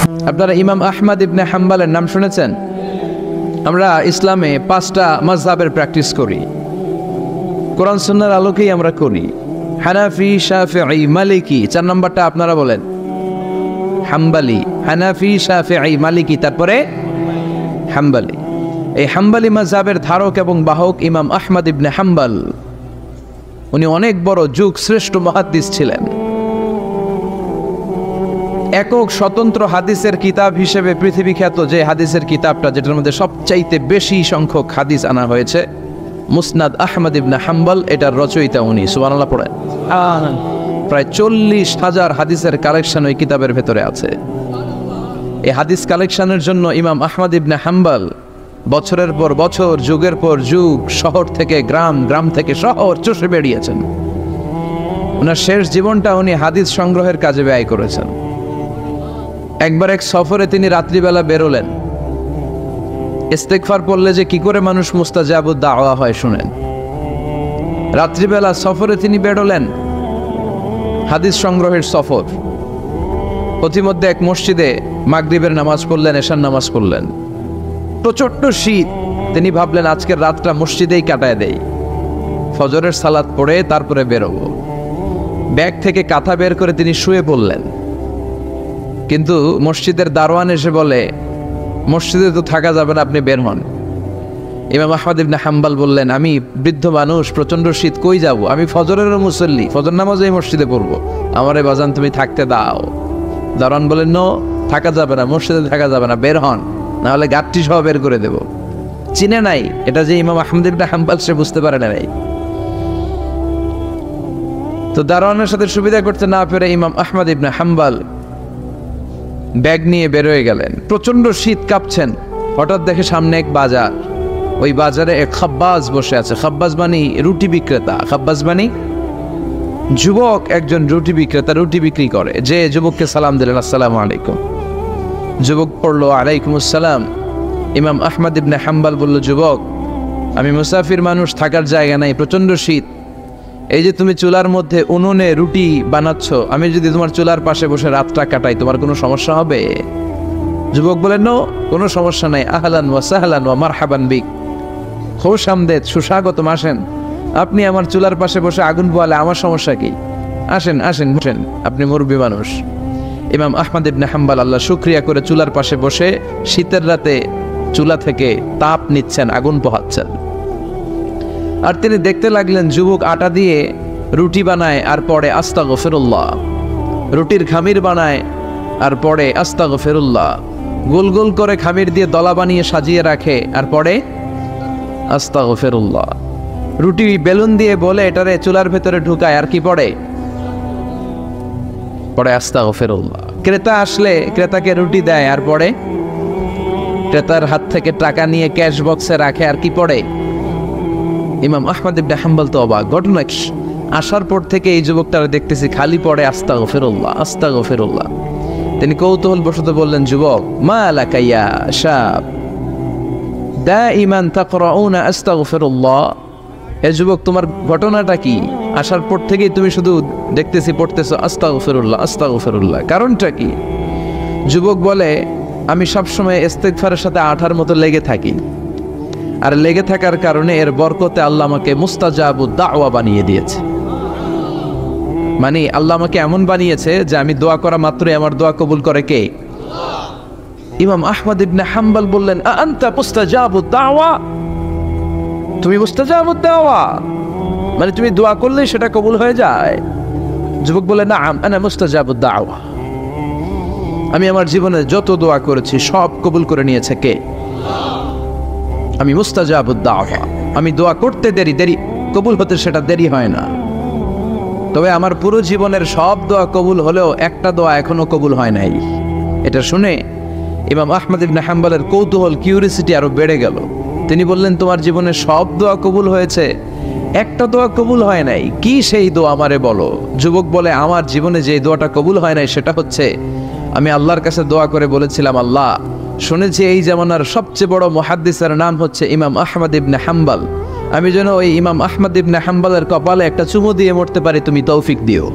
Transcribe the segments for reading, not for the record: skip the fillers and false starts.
আপনারা ইমাম আহমদ ইবনে হাম্বলের নাম শুনেছেন? আমরা ইসলামে 5টা মাযহাবের প্র্যাকটিস করি, কোরআন সুন্নাহর আলোকেই আমরা করি। হানাফি, শাফিঈ, মালিকি। 4 নম্বরটা আপনারা বলেন। হাম্বলি। হানাফি, শাফিঈ, মালিকি, তারপরে হাম্বলি। এই হাম্বলি মাযহাবের ধারক এবং বাহক ইমাম আহমদ ইবনে হাম্বল। উনি অনেক বড় যুগ শ্রেষ্ঠ মুহাদ্দিস ছিলেন। একক স্বতন্ত্র হাদিসের কিতাব হিসেবে পৃথিবী খ্যাত যে হাদিসের কিতাবটা, যেটার মধ্যে সবচাইতে বেশি সংখ্যক হাদিস আনা হয়েছে, মুসনাদ আহমদ ইবনে হাম্বল, এটার রচয়িতা উনি। সুবহানাল্লাহ পড়েন। প্রায় 40,000 হাদিসের কালেকশন ওই কিতাবের ভেতরে আছে। এই হাদিস কালেকশনের জন্য ইমাম আহমদ ইবনে হাম্বল বছরের পর বছর, যুগের পর যুগ, শহর থেকে গ্রাম, গ্রাম থেকে শহর চষে বেরিয়েছেন। ওনার শেষ জীবনটা উনি হাদিস সংগ্রহের কাজে ব্যয় করেছেন। একবার এক সফরে তিনি রাত্রিবেলা বেরোলেন। ইস্তেগফার পড়লে যে কি করে মানুষ মুস্তাজাবুদ দাওয়া হয় শুনেন। রাত্রিবেলা সফরে তিনি বেরোলেন, হাদিস সংগ্রহের সফর। প্রতিমধ্যে এক মসজিদে মাগরিবের নামাজ পড়লেন, এশার নামাজ পড়লেন। প্রচণ্ড শীত। তিনি ভাবলেন আজকের রাতটা মসজিদেই কাটায় দেই, ফজরের সালাত পড়ে তারপরে বেরোবো। ব্যাগ থেকে কাঁথা বের করে তিনি শুয়ে পড়লেন। কিন্তু মসজিদের দারোয়ান এসে বলে, মসজিদে তো থাকা যাবে না, আপনি বের হন। ইমাম আহমদ ইবনে হাম্বল বললেন, আমি বৃদ্ধ মানুষ, প্রচণ্ড শীত, কই যাব? আমি ফজরেরও মুসল্লি, ফজর নামাজেই মসজিদে পড়বো, আমারে বাজান তুমি থাকতে দাও। দারোয়ান বলেন, নো, থাকা যাবে না, মসজিদে থাকা যাবে না, বের হন, নাহলে গাঁটটি সহ বের করে দেব। চিনে নাই এটা যে ইমাম আহমদ ইবনে হাম্বল, সে বুঝতে পারে নাই। তো দারোয়ানের সাথে সুবিধা করতে না পেরে ইমাম আহমদ ইবনে হাম্বল ব্যাগ নিয়ে বেরোয় গেলেন। প্রচন্ড শীত, কাঁপছেন। হঠাৎ দেখে সামনে এক বাজার। ওই বাজারে এক খাব্বাজ বসে আছে। খাব্বাজ মানে রুটি বিক্রেতা। খাব্বাজ মানে যুবক, একজন রুটি বিক্রেতা, রুটি বিক্রি করে। যে যুবককে সালাম দিলেন, আসসালামু আলাইকুম। যুবক পড়লো, আলাইকুম আসসালাম। ইমাম আহমদ ইবনে হাম্বল বলল, যুবক, আমি মুসাফির মানুষ, থাকার জায়গা নাই, প্রচন্ড শীত। এই যে তুমি চুলার মধ্যে উনুনে রুটি বানাচ্ছ, আমি যদি তোমার চুলার পাশে বসে রাতটা কাটাই, তোমার কোনো সমস্যা হবে? যুবক বলেন, নো, কোনো সমস্যা নাই। আহলান ওয়া সাহলান ওয়া মারহাবান বিক, খুশ আমদেদ, সুস্বাগতম, আসেন। আপনি আমার চুলার পাশে বসে আগুন পোয়ালে আমার সমস্যা কি? আসেন, আসেন, বসেন, আপনি মুরব্বী মানুষ। ইমাম আহমদ ইবনে হাম্বল আল্লাহ শুকরিয়া করে চুলার পাশে বসে শীতের রাতে চুলা থেকে তাপ নিচ্ছেন, আগুন পোহাচ্ছেন। আর তিনি দেখতে লাগলেন যুবক আটা দিয়ে রুটি বানায় আর পরে আস্তাগফিরুল্লাহ, রুটির খামির বানায় আর পরে আস্তাগফিরুল্লাহ, গোল গোল করে খামির দিয়ে দলা বানিয়ে সাজিয়ে রাখে আর পরে আস্তাগফিরুল্লাহ, রুটি বেলুন দিয়ে বলে এটারে চুলার ভেতরে ঢুকায় আর কি পড়ে আস্তাগফিরুল্লাহ। ক্রেতা আসলে ক্রেতাকে রুটি দেয় আর পরে ক্রেতার হাত থেকে টাকা নিয়ে ক্যাশ বক্সে রাখে আর কি পড়ে। ইমাম আহমদ ইবনে হাম্বল তো অবাক, ঘটনা কি? আসার পর থেকে এই যুবকটারে দেখতেছি খালি পড়ে আস্তাগফিরুল্লাহ, আস্তাগফিরুল্লাহ। তিনি কৌতূহল বশত বললেন, যুবক, মা লাকা ইয়া শাব দাইমান তাকরাউনা আস্তাগফিরুল্লাহ। হে যুবক, তোমার ঘটনাটা কি? আসার পর থেকেই তুমি শুধু দেখতেছি পড়তেছো আস্তাগফিরুল্লাহ, আস্তাগফিরুল্লাহ, কারণটা কি? যুবক বলে, আমি সবসময় ইস্তেগফারের সাথে আঠার মতো লেগে থাকি, আর লেগে থাকার কারণে এর বরকতে আল্লাহ আমাকে মুস্তাজাবুদ দাওয়া বানিয়ে দিয়েছে। মানে আল্লাহ আমাকে এমন বানিয়েছে যে আমি দোয়া করা মাত্রই আমার দোয়া কবুল করে কে? ইমাম আহমদ ইবনে হাম্বল বললেন, আনতা মুস্তাজাবুদ দাওয়া, তুমি মুস্তাজাবুদ দাওয়া, মানে তুমি দোয়া করলেই সেটা কবুল হয়ে যায়? যুবক বলে, না, আনা মুস্তাজাবুদ দাওয়া, আমি আমার জীবনে যত দোয়া করেছি সব কবুল করে নিয়েছে কে? আমি মুস্তাজাবুদ দাওয়া, আমি দোয়া করতে দেরি কবুল হতে সেটা দেরি হয় না। তবে আমার পুরো জীবনের সব দোয়া কবুল হলেও একটা দোয়া এখনো কবুল হয় নাই। এটা শুনে ইমাম আহমদ ইবনে হাম্বলের কৌতূহল, কিউরিসিটি আরো বেড়ে গেল। তিনি বললেন, তোমার জীবনে সব দোয়া কবুল হয়েছে, একটা দোয়া কবুল হয় নাই, কি সেই দোয়া আমারে বলো? যুবক বলে, আমার জীবনে যে দোয়াটা কবুল হয় নাই সেটা হচ্ছে আমি আল্লাহর কাছে দোয়া করে বলেছিলাম, আল্লাহ, শুনেছি এই জামানার সবচেয়ে বড় মুহাদ্দিসের নাম হচ্ছে ইমাম আহমদ ইবনে হাম্বল, আমি যেন ওই ইমাম আহমদ ইবনে হাম্বলের কপালে একটা চুমু দিয়ে মরতে পারি, তুমি তৌফিক দিও।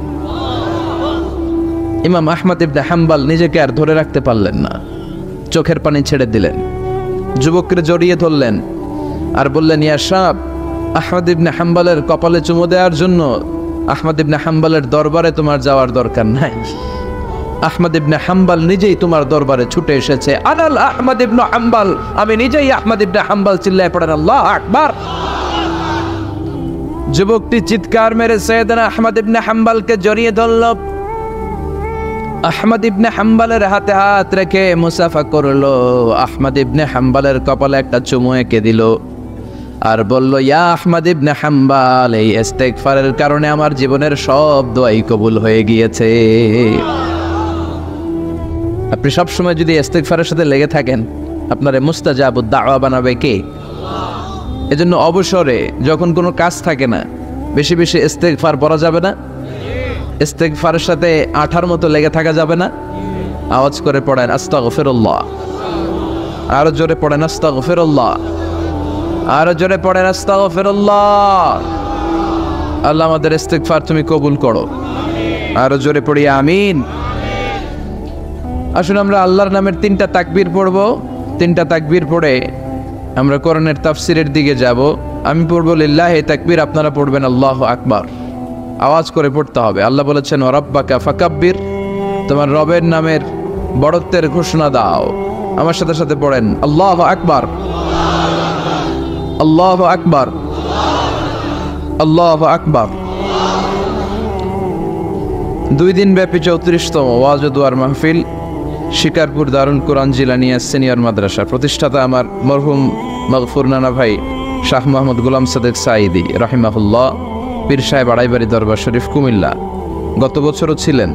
ইমাম আহমদ ইবনে হাম্বল নিজেকে আর ধরে রাখতে পারলেন না, চোখের পানি ছেড়ে দিলেন, যুবককে জড়িয়ে ধরলেন আর বললেন, ইয়া শাব, আহমদ ইবনে হাম্বলের কপালে চুমু দেওয়ার জন্য আহমদ ইবনে হাম্বলের দরবারে তোমার যাওয়ার দরকার নাই। আহমদ ইবনে হাম্বল নিজেই তোমার দরবারে ছুটে এসেছে। আনাল আহমদ ইবনে হাম্বল, আমি নিজেই আহমদ ইবনে হাম্বল। চিল্লায় পড়েন আল্লাহু আকবার। যুবকটি চিৎকার মেরে সাইয়েদনা আহমদ ইবনে হাম্বলকে জড়িয়ে ধরল। আহমদ ইবনে হাম্বলের হাতে হাত রেখে মুসাফা করলো। আহমদ ইবনে হাম্বলের কপালে একটা চুমু এঁকে দিল আর বলল, ইয়া আহমদ ইবনে হাম্বল, এই ইস্তেগফারের কারণে আমার জীবনের সব দোয়াই কবুল হয়ে গিয়েছে। আপনি সবসময় যদি ইস্তেগফারের সাথে লেগে থাকেন, আপনারে মুস্তাজাবুদ দাওয়া বানাবে কে? এজন্য অবসরে যখন কোনো কাজ থাকে না, বেশি বেশি ইস্তেগফার পড়া যাবে না? ইস্তেগফারের সাথে আঠার মতো লেগে থাকা যাবে না? আওয়াজ করে পড়েন আস্তাগফিরুল্লাহ। আরো জোরে পড়েন আস্তাগফিরুল্লাহ। আরো জোরে পড়েন আস্তাগফিরুল্লাহ। আল্লাহ আমাদের ইস্তেগফার তুমি কবুল করো। আরো জোরে পড়ি আমিন। আসুন আমরা আল্লাহর নামের 3টা তাকবীর পড়ব। 3টা তাকবীর পড়ে আমরা কোরআনের তাফসিরের দিকে যাব। আমি পড়ব লিল্লাহি তাকবীর, আপনারা পড়বেন আল্লাহু আকবার। আওয়াজ করে পড়তে হবে। আল্লাহ বলেছেন, রাব্বাকা ফাকাব্বির, তোমার রবের নামের বড়ত্বের ঘোষণা দাও। আমার সাথে সাথে পড়েন আল্লাহু আকবার, আল্লাহু আকবার, আল্লাহু আকবার। 2 দিন ব্যাপী 34তম ওয়াজ ও দুয়ার মাহফিল, শিকারপুর দারুল কোরআন জিলানিয়া সিনিয়র মাদ্রাসা, প্রতিষ্ঠাতা আমার মরহুম মাগফুর নানা ভাই শাহ মোহাম্মদ গোলাম সাদেক সাঈদী রাহিমাহুল্লাহ, পীর সাহেব আড়াইবাড়ি দরবার শরীফ, কুমিল্লা। গত বছরও ছিলেন,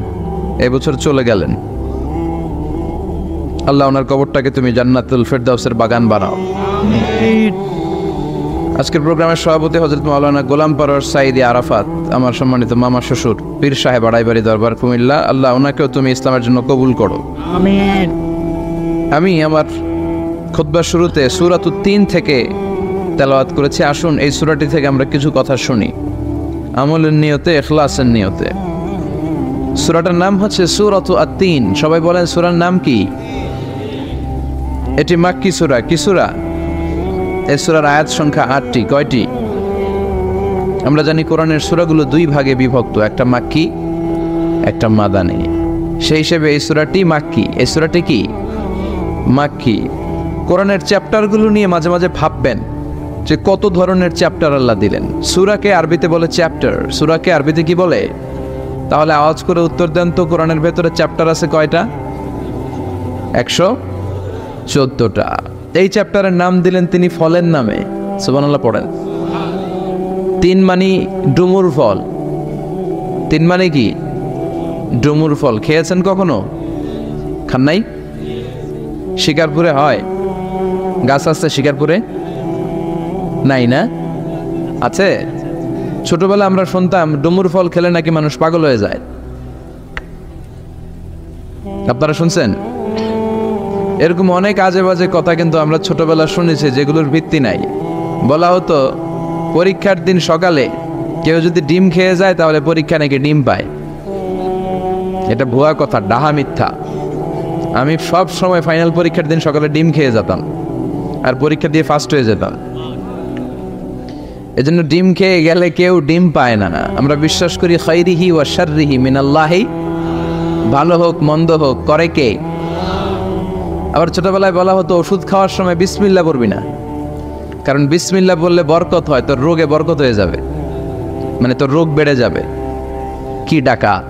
এবছর চলে গেলেন। আল্লাহ ওনার কবরটাকে তুমি জান্নাতুল ফেরদাউসের বাগান বানাও। আজকের প্রোগ্রামের সভাপতি হযরত মাওলানা গোলাম পরওয়ার সাঈদী আরাফাত, আমার সম্মানিত মামা শ্বশুর, পীর সাহেব আড়াইবাড়ি দরবার কুমিল্লা। আল্লাহ ওনাকেও তুমি ইসলামের জন্য কবুল করো, আমিন। আমি আমার খুতবার শুরুতে সূরাতুত তিন থেকে তেলাওয়াত করেছি। আসুন এই সূরাটি থেকে আমরা কিছু কথা শুনি, আমলের নিয়তে, ইখলাসের নিয়তে। সূরাটার নাম হচ্ছে সূরাতু আত-তিন। সবাই বলেন সূরার নাম কি? এটি মাক্কি সূরা। কি সূরা? এই সূরার আয়াত সংখ্যা 8টি। কয়টি? আমরা জানি কোরআনের সূরাগুলো 2 ভাগে বিভক্ত, একটা মাক্কি, একটা মাদানী। সেই হিসেবে এই সূরাটি মাক্কি। এই সূরাটি কি? মাক্কি। কোরআনের চ্যাপ্টারগুলো নিয়ে মাঝে মাঝে ভাববেন যে কত ধরনের চ্যাপ্টার আল্লাহ দিলেন। সূরাকে আরবিতে বলে চ্যাপ্টার। সূরাকে আরবিতে কি বলে? তাহলে আওয়াজ করে উত্তর দেন তো, কোরআনের ভেতরে চ্যাপ্টার আছে কয়টা? 114টা। এই চ্যাপ্টারের নাম দিলেন তিনি ফলের নামে। সুবহানাল্লাহ পড়েন। 3 মানে ডুমুর ফল। 3 মানে কি? ডুমুর ফল। খেয়েছেন কখনো? খান নাই? শিকারপুরে হয়, গাছ আছে শিকারপুরে? নাই না? আছে? ছোটবেলা আমরা শুনতাম ডুমুর ফল খেলে নাকি মানুষ পাগল হয়ে যায়। আপনারা শুনছেন? এরকম অনেক আজে বাজে কথা কিন্তু আমরা ছোটবেলা শুনেছি, যেগুলোর ভিত্তি নাই। বলা হতো পরীক্ষার দিন সকালে কেউ যদি ডিম খেয়ে যায় তাহলে পরীক্ষা নাকি ডিম পায়। এটা ভুয়া কথা, ডাহা, মিথ্যা। আমি সব সময় ফাইনাল পরীক্ষার দিন সকালে ডিম খেয়ে যেতাম আর পরীক্ষা দিয়ে ফার্স্ট হয়ে যেতাম। এজন্য ডিম খেয়ে গেলে কেউ ডিম পায় না। আমরা বিশ্বাস করি খাইরিহি ওয়া শাররিহি মিনাল্লাহি, ভালো হোক মন্দ হোক করে কে? আবার ছোটবেলায় বলা হতো ওষুধ খাওয়ার সময় বিসমিল্লাহ পড়বি না, কারণ বিসমিল্লাহ বললে বরকত হয়, তোর রোগে বরকত হয়ে যাবে, মানে তোর রোগ বেড়ে যাবে। কি ডাকাত,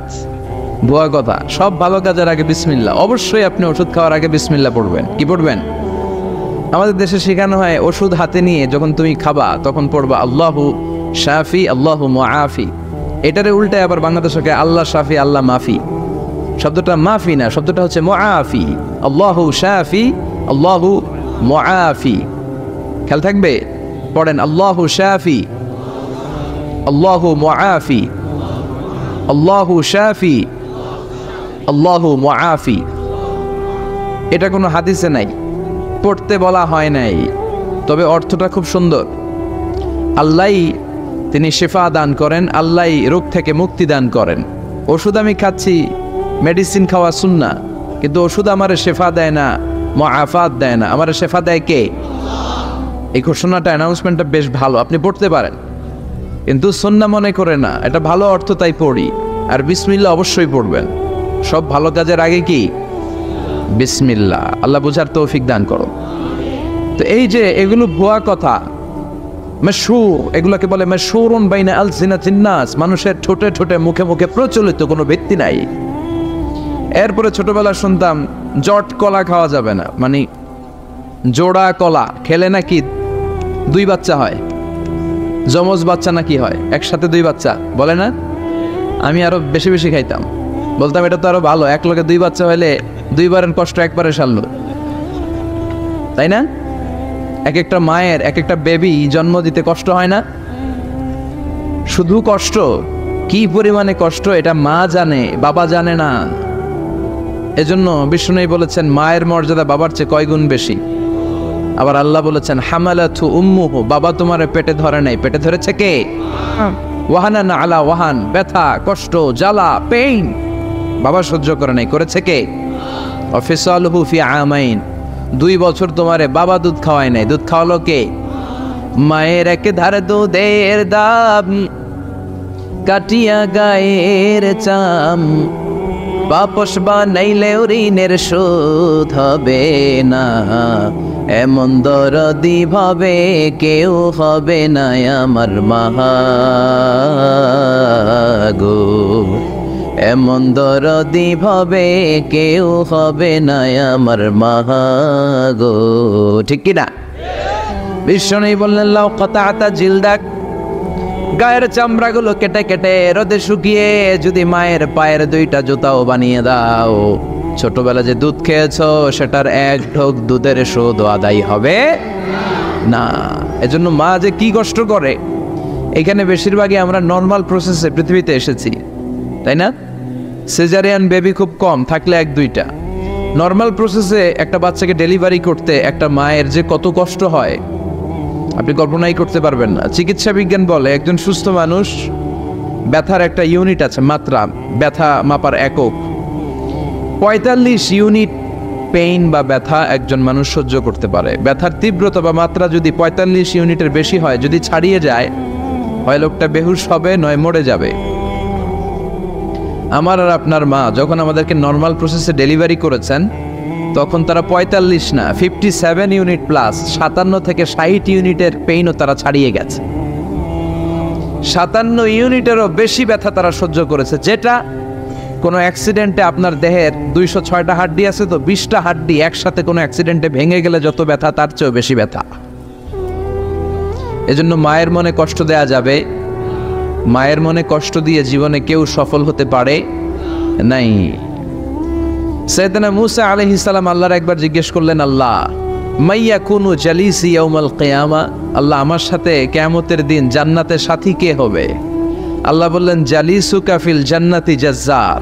ভুয়া কথা। সব ভালো কাজের আগে বিসমিল্লাহ। অবশ্যই আপনি ওষুধ খাওয়ার আগে বিসমিল্লাহ পড়বেন। কি পড়বেন? আমাদের দেশে শেখানো হয় ওষুধ হাতে নিয়ে যখন তুমি খাবা তখন পড়বা আল্লাহু শাফি আল্লাহু মুআফি। এটারে উল্টায় আবার বাংলাদেশকে আল্লাহ শাফি আল্লাহ মাফি। শব্দটা মাফি না, শব্দটা হচ্ছে মুআফি। আল্লাহু শাফি আল্লাহু মুআফি। খেয়াল থাকবে, পড়েন আল্লাহু শাফি আল্লাহু মুআফি, আল্লাহু শাফি আল্লাহু মুআফি। এটা কোনো হাদিসে নাই, পড়তে বলা হয় নাই, তবে অর্থটা খুব সুন্দর। আল্লাহই তিনি শিফা দান করেন, আল্লাহই রোগ থেকে মুক্তি দান করেন। ওষুধ আমি খাচ্ছি মেডিসিন খাওয়া সুন্নাহ, কিন্তু ওষুধ আমারে শেফা দেয় না, মুআফাত দেয় না, আমারে শেফা দেয় কে? এই ঘোষণাটা, অ্যানাউন্সমেন্টটা বেশ ভালো, আপনি পড়তে পারেন, কিন্তু সুন্নাহ মনে করে না, এটা ভালো অর্থ তাই পড়ি। আর বিসমিল্লাহ অবশ্যই পড়বেন, সব ভালো কাজের আগে কি বিসমিল্লাহ। আল্লাহ বুঝার তৌফিক দান করো। তো এই যে এগুলো ভুয়া কথা, মাশহুর, এগুলোকে বলে মাশহুরুন বাইনা আলসিনাতিন নাস, মানুষের ঠোঁটে ঠোঁটে মুখে মুখে প্রচলিত, কোনো ভিত্তি নাই। এরপরে ছোটবেলা শুনতাম জট কলা খাওয়া যাবে না, মানে জোড়া কলা খেলে নাকি 2 বাচ্চা হয়, যমজ বাচ্চা নাকি হয়, একসাথে 2 বাচ্চা বলে না। আমি আরো বেশি বেশি খাইতাম, বলতাম এটা তো আরো ভালো, এক লগে 2 বাচ্চা হলে 2 বারের কষ্ট একবারে সারল, তাই না? এক একটা মায়ের এক একটা বেবি জন্ম দিতে কষ্ট হয় না? শুধু কষ্ট, কি পরিমাণে কষ্ট এটা মা জানে, বাবা জানে না। এজন্য বিষ্ণু বলেছেন মায়ের মর্যাদা বাবার চেয়ে কয় গুণ বেশি। আবার আল্লাহ বলেছেন হামালাতু উম্মুহু, বাবা তোমার পেটে ধরে নাই, পেটে ধরেছে কে? ওয়াহানান আলা ওয়াহান, ব্যথা কষ্ট জ্বালা পেইন বাবা সহ্য করে নাই, করেছে কে? অফিসালহু ফি আমাইন, 2 বছর তোমারে বাবা দুধ খাওয়ায় নাই, দুধ খাওয়ালো কে? মায়ের এক ধারে দুধের দাম, কাটিয়া গায়ের চাম, বাপস বানাইলে ঋণের শোধ হবে না, এমন দরদি ভাবে কেউ হবে না আমার মা গো, এমন দরদি ভাবে কেউ হবে না আমার মা গো, ঠিক কিনা? বিষ্ণু বললেন লাউ কাতাতা জিলদাক, গায়ের চামড়াগুলো কেটে কেটে রোদে শুকিয়ে যদি মায়ের পায়ের 2টা জুতাও বানিয়ে দাও, ছোটবেলা যে দুধ খেয়েছো সেটার 1 ঢোক দুধের শোধ আদায় হবে না। এজন্য মা যে কি কষ্ট করে, এখানে বেশিরভাগই আমরা নর্মাল প্রসেসে পৃথিবীতে এসেছি, তাই না? সিজারিয়ান বেবি খুব কম, থাকলে 1-2টা। নর্মাল প্রসেসে একটা বাচ্চাকে ডেলিভারি করতে একটা মায়ের যে কত কষ্ট হয় আপনি কল্পনাই করতে পারবেন না। চিকিৎসা বিজ্ঞান বলে একজন সুস্থ মানুষ, ব্যথার একটা ইউনিট আছে, মাত্রা, ব্যথা মাপার একক, 45 ইউনিট পেইন বা ব্যথা একজন মানুষ সহ্য করতে পারে। ব্যথার তীব্রতা বা মাত্রা যদি 45 ইউনিটের বেশি হয়, যদি ছাড়িয়ে যায়, হয় লোকটা বেহুশ হবে, নয় মরে যাবে। আমার আর আপনার মা যখন আমাদেরকে নর্মাল প্রসেসে ডেলিভারি করেছেন, তখন তারা 45 না 57 ইউনিট প্লাস 57 থেকে 60 ইউনিটের পেইনও তারা ছাড়িয়ে গেছে। 57 ইউনিটেরও বেশি ব্যথা তারা সহ্য করেছে, যেটা কোনো অ্যাক্সিডেন্টে আপনার দেহের 206টা হাড্ডি আছে, তো 20টা হাড্ডি একসাথে কোনো অ্যাক্সিডেন্টে ভেঙে গেলে যত ব্যথা তার চেয়েও বেশি ব্যথা। এজন্য মায়ের মনে কষ্ট দেয়া যাবে, মায়ের মনে কষ্ট দিয়ে জীবনে কেউ সফল হতে পারে নাই। সাইয়েদনা মুসা আলাইহিস সালাম আল্লাহর একবার জিজ্ঞেস করলেন, আল্লাহ মাইয়াকুনু জালিসি ইয়াউমাল কিয়ামা, আল্লাহ আমার সাথে কিয়ামতের দিন জান্নাতে সাথী কে হবে? আল্লাহ বললেন জালিসুকা ফিল জান্নাতি জাজ্জার,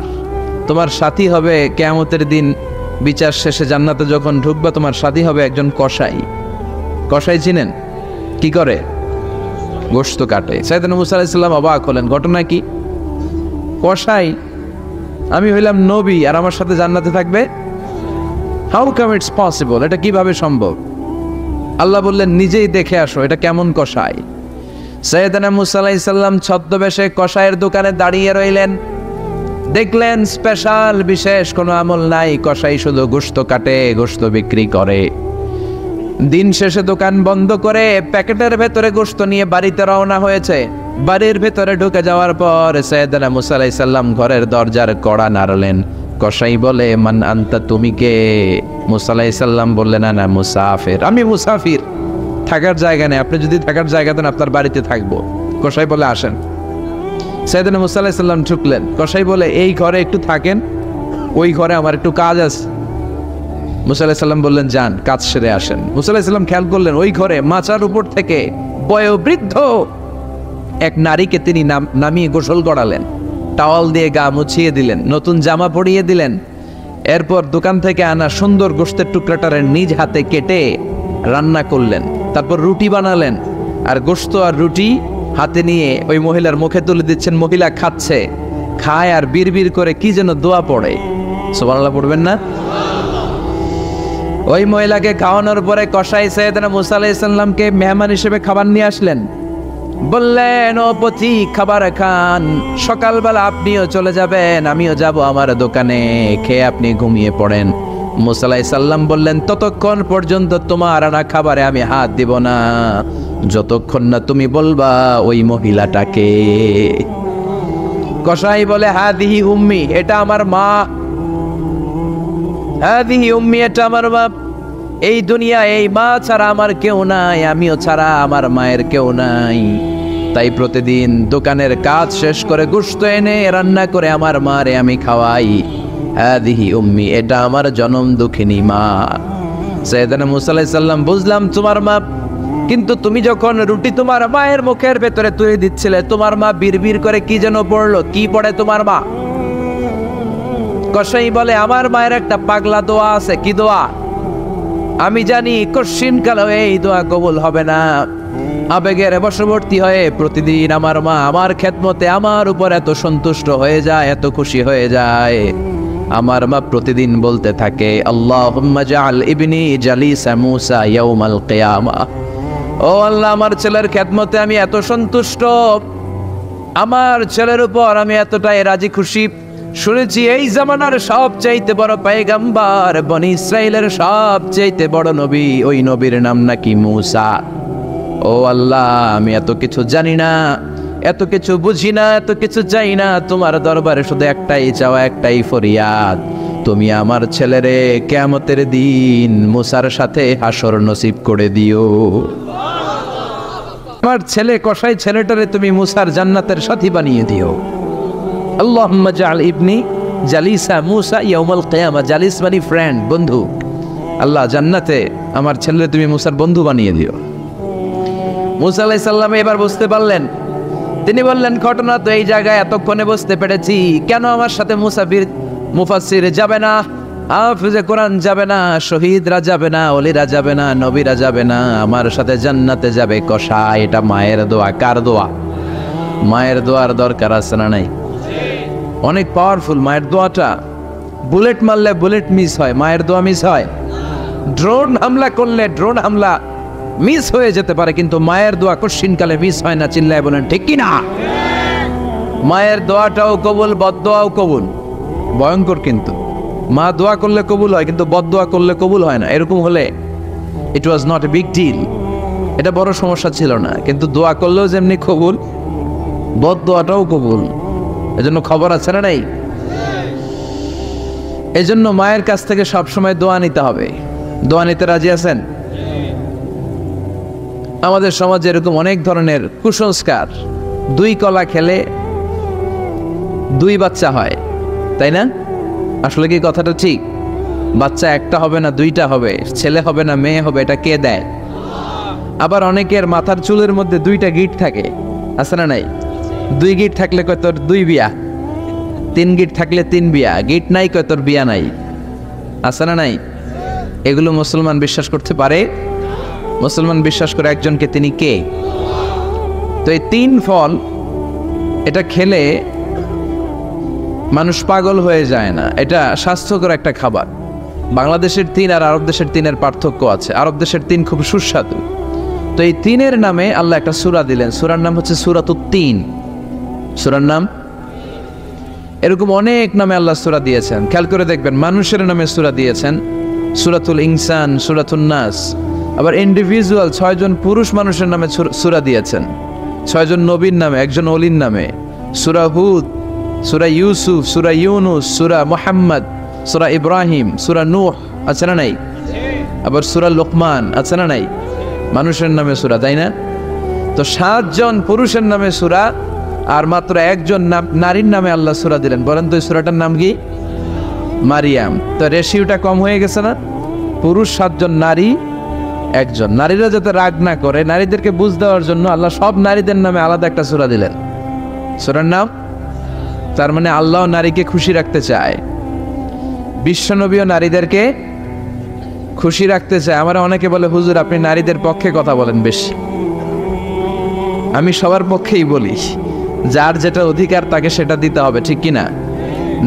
তোমার সাথী হবে কিয়ামতের দিন বিচার শেষে জান্নাতে যখন ঢুকবা, তোমার সাথী হবে একজন কসাই। কসাই চিনেন? কি করে? গোশত কাটে। সাইয়েদনা মুসা আলাইহিস সালাম অবাক হলেন, ঘটনা কি? কসাই, আমি হইলাম নবী আর আমার সাথে জান্নাতে থাকবে? হাউ কাম ইটস পসিবল, এটা কিভাবে সম্ভব? আল্লাহ বললেন নিজেই দেখে আসো এটা কেমন কসাই। সাইয়েদনা মুসা আলাইহিস সালাম ছদ্মবেশে কসাইয়ের দোকানে দাঁড়িয়ে রইলেন, দেখলেন স্পেশাল বিশেষ কোনো আমল নাই, কসাই শুধু গোশত কাটে, গোশত বিক্রি করে। দিন শেষে দোকান বন্ধ করে প্যাকেটের ভেতরে গোশত নিয়ে বাড়িতে রওনা হয়েছে। বাড়ির ভেতরে ঢুকে যাওয়ার পর সাইয়েদনা মুসা আলাইহিস সালাম ঘরের দরজার কড়া নাড়লেন। কসাই বলে মান আনতা, তুমি কে? মুসা আলাইহিস সালাম বললেন আনা মুসাফির, আমি মুসাফির, থাকার জায়গা নেই, আপনি যদি থাকার জায়গা দেন আপনার বাড়িতে থাকবো। কসাই বলে আসেন। সাইয়েদনা মুসা আলাইহিস সালাম ঢুকলেন। কসাই বলে এই ঘরে একটু থাকেন, ওই ঘরে আমার একটু কাজ আছে। মুসা আলাইহিস সালাম বললেন যান, কাজ সেরে আসেন। মুসা আলাইহিস সালাম খেয়াল করলেন ওই ঘরে মাচার উপর থেকে বয়োবৃদ্ধ এক নারীকে তিনি নামিয়ে গোসল করালেন, টাওয়াল দিয়ে গা মুছিয়ে দিলেন, নতুন জামা পরিয়ে দিলেন। এরপর দোকান থেকে আনা সুন্দর গোশতের টুকরাটারে নিজ হাতে কেটে রান্না করলেন, তারপর রুটি বানালেন, আর গোশত আর রুটি হাতে নিয়ে ওই মহিলার মুখে তুলে দিচ্ছেন। মহিলা খাচ্ছে, খায় আর বিড়বিড় করে কি যেন দোয়া পড়ে, সুবহানাল্লাহ পড়বেন না? ওই মহিলাকে খাওয়ানোর পরে কসাই সাইয়েদনা মুসা আলাইহিস সালামকে মেহমান হিসেবে খাবার নিয়ে আসলেন। বললেন, ও পথিক খাবার খান, সকালবেলা আপনিও চলে যাবেন, আমিও যাব আমার দোকানে, খেয়ে আপনি ঘুমিয়ে পড়েন। মুসা আলাইহিস সালাম বললেন, ততক্ষণ পর্যন্ত তোমার আনা খাবারে আমি হাত দিব না যতক্ষণ না তুমি বলবা ওই মহিলাটাকে। কসাই বলে, হাদিহি উম্মি, এটা আমার মা, হাদিহি উম্মি, এটা আমার মা। এই দুনিয়া এই মা ছাড়া আমার কেউ নাই, আমিও ছাড়া আমার মায়ের কেউ নাই। তাই প্রতিদিন দোকানের কাজ শেষ করে গোশত এনে রান্না করে আমার মারে আমি খাওয়াই। হাদিহি উম্মি, এটা আমার জনম দুঃখিনী মা। সাইয়েদনা মুসা আলাইহিস সালাম, বুঝলাম তোমার মা, কিন্তু তুমি যখন রুটি তোমার মায়ের মুখের ভেতরে তুলে দিচ্ছিলে, তোমার মা বিড়বিড় করে কি যেন পড়লো, কি পড়ে তোমার মা? কসাই বলে, আমার মায়ের একটা পাগলা দোয়া আছে। কি দোয়া? আমি জানি কশিন কালো এই দোয়া কবুল হবে না। আবেগের বশবর্তী হয়ে প্রতিদিন আমার মা আমার খেদমতে আমার উপর এত সন্তুষ্ট হয়ে যায়, এত খুশি হয়ে যায়। আমার মা প্রতিদিন বলতে থাকে, আল্লাহুম্মা জাআল ইবনি জালিসা মূসা ইয়াউমাল কিয়ামা। ও আল্লাহ, আমার ছেলের খেদমতে আমি এত সন্তুষ্ট, আমার ছেলের উপর আমি এতটাই রাজি খুশি। শুনেছি এই জামানার সবচাইতে বড় পয়গম্বর, বনি ইসরাইলের সবচাইতে বড় নবী, ওই নবীর নাম নাকি মূসা। ও আল্লাহ, আমি এত কিছু জানি না, এত কিছু বুঝি না, এত কিছু চাই না, তোমার দরবারে শুধু একটাই চাওয়া, একটাই ফরিয়াদ, তুমি আমার ছেলেরে কিয়ামতের দিন মূসার সাথে হাসর নসিব করে দিও। আমার ছেলে কসাই ছেলেটারে তুমি মূসার জান্নাতের সাথী বানিয়ে দিও। আল্লাহুম্মা জাআল ইবনি জালিসা মূসা ইয়াউমাল কিয়ামা। জালিস মানে ফ্রেন্ড, বন্ধু। আল্লাহ, জান্নাতে আমার ছেলেরে তুমি মূসার বন্ধু বানিয়ে দিও। মূসা আলাইহিস সালাম এবার বুঝতে পারলেন। তিনি বললেন, ঘটনা তো এই জায়গায় এতক্ষণে বুঝতে পেরেছি, কেন আমার সাথে মুফাসসির যাবে না, হাফেজে কোরআন যাবে না, শহীদরা যাবে না, ওলিরা যাবে না, নবীরা যাবে না, আমার সাথে জান্নাতে যাবে কসাই। এটা মায়ের দোয়া। কার দোয়া? মায়ের দোয়ার দরকার আছে না নাই? অনেক পাওয়ারফুল মায়ের দোয়াটা। বুলেট মারলে বুলেট মিস হয়, মায়ের দোয়া মিস হয়? ড্রোন হামলা করলে ড্রোন হামলা মিস হয়ে যেতে পারে, কিন্তু মায়ের দোয়া কশিনকালে মিস হয় না। চিল্লায় বলেন ঠিক কি না? মায়ের দোয়াটাও কবুল, বদদোয়াও কবুল। ভয়ঙ্কর কিন্তু। মা দোয়া করলে কবুল হয়, কিন্তু বদদোয়া করলে কবুল হয় না। এরকম হলে it was not a big deal, এটা বড় সমস্যা ছিল না। কিন্তু দোয়া করলেও যেমনি কবুল, বদদোয়াটাও কবুল। এজন্য খবর আছে না নাই? এজন্য মায়ের কাছ থেকে সবসময় দোয়া নিতে হবে। দোয়া নিতে রাজি আছেন? আমাদের সমাজে এরকম অনেক ধরনের কুসংস্কার। 2 কলা খেলে 2 বাচ্চা হয়, তাই না? আসলে কি কথাটা ঠিক? বাচ্চা একটা হবে না, 2টা হবে, ছেলে হবে না মেয়ে হবে, এটা কে দেয়? আবার অনেকের মাথার চুলের মধ্যে 2টা গিট থাকে, আছে না নাই? 2 গিট থাকলে কয় তোর 2 বিয়া, 3 গিট থাকলে 3 বিয়া, গিট নাই কয় তোর বিয়া নাই, আছে না নাই? এগুলো মুসলমান বিশ্বাস করতে পারে? মুসলমান বিশ্বাস করে একজনকে, তিনি কে? তো এই 3 ফল এটা খেলে মানুষ পাগল হয়ে যায় না, এটা স্বাস্থ্যকর একটা খাবার। বাংলাদেশের 3 আর আরব দেশের 3-এর পার্থক্য আছে। আরব দেশের 3 খুব সুস্বাদু। তো এই 3-এর নামে আল্লাহ একটা সূরা দিলেন। সূরার নাম হচ্ছে সূরাতুত তিন। সূরার নাম এরকম অনেক নামে আল্লাহ সূরা দিয়েছেন। খেয়াল করে দেখবেন, মানুষের নামে সূরা দিয়েছেন, সূরাতুল ইনসান, সূরাতুন নাস। আবার ইন্ডিভিজুয়াল 6 জন পুরুষ মানুষের নামে সূরা দিয়েছেন, 6 জন নবীর নামে, একজন ওলির নামে। সূরা হুদ, সূরা ইউসুফ, সূরা ইউনুস, সূরা মুহাম্মদ, সূরা ইব্রাহিম, সূরা নূহ, আছে না নাই? আবার সূরা লোকমান, আছে না নাই? মানুষের নামে সূরা, তাই না? তো 7 জন পুরুষের নামে সূরা, আর মাত্র 1 জন নারীর নামে আল্লাহ সূরা দিলেন। বলেন তো এই সূরাটার নাম কি? মারিয়াম। তো রেশিওটা কম হয়ে গেছে না? পুরুষ 7 জন, নারী 1 জন। নারীরা যাতে রাগ না করে, নারীদেরকে বুঝ দেওয়ার জন্য আল্লাহ সব নারীদের নামে আলাদা একটা সূরা দিলেন। সূরার নাম, তার মানে আল্লাহ নারীকে খুশি রাখতে চায়, বিশ্বনবীও নারীদেরকে খুশি রাখতে চায়। আমরা অনেকে বলে, হুজুর আপনি নারীদের পক্ষে কথা বলেন বেশি। আমি সবার পক্ষেই বলি, যার যেটা অধিকার তাকে সেটা দিতে হবে, ঠিক কিনা?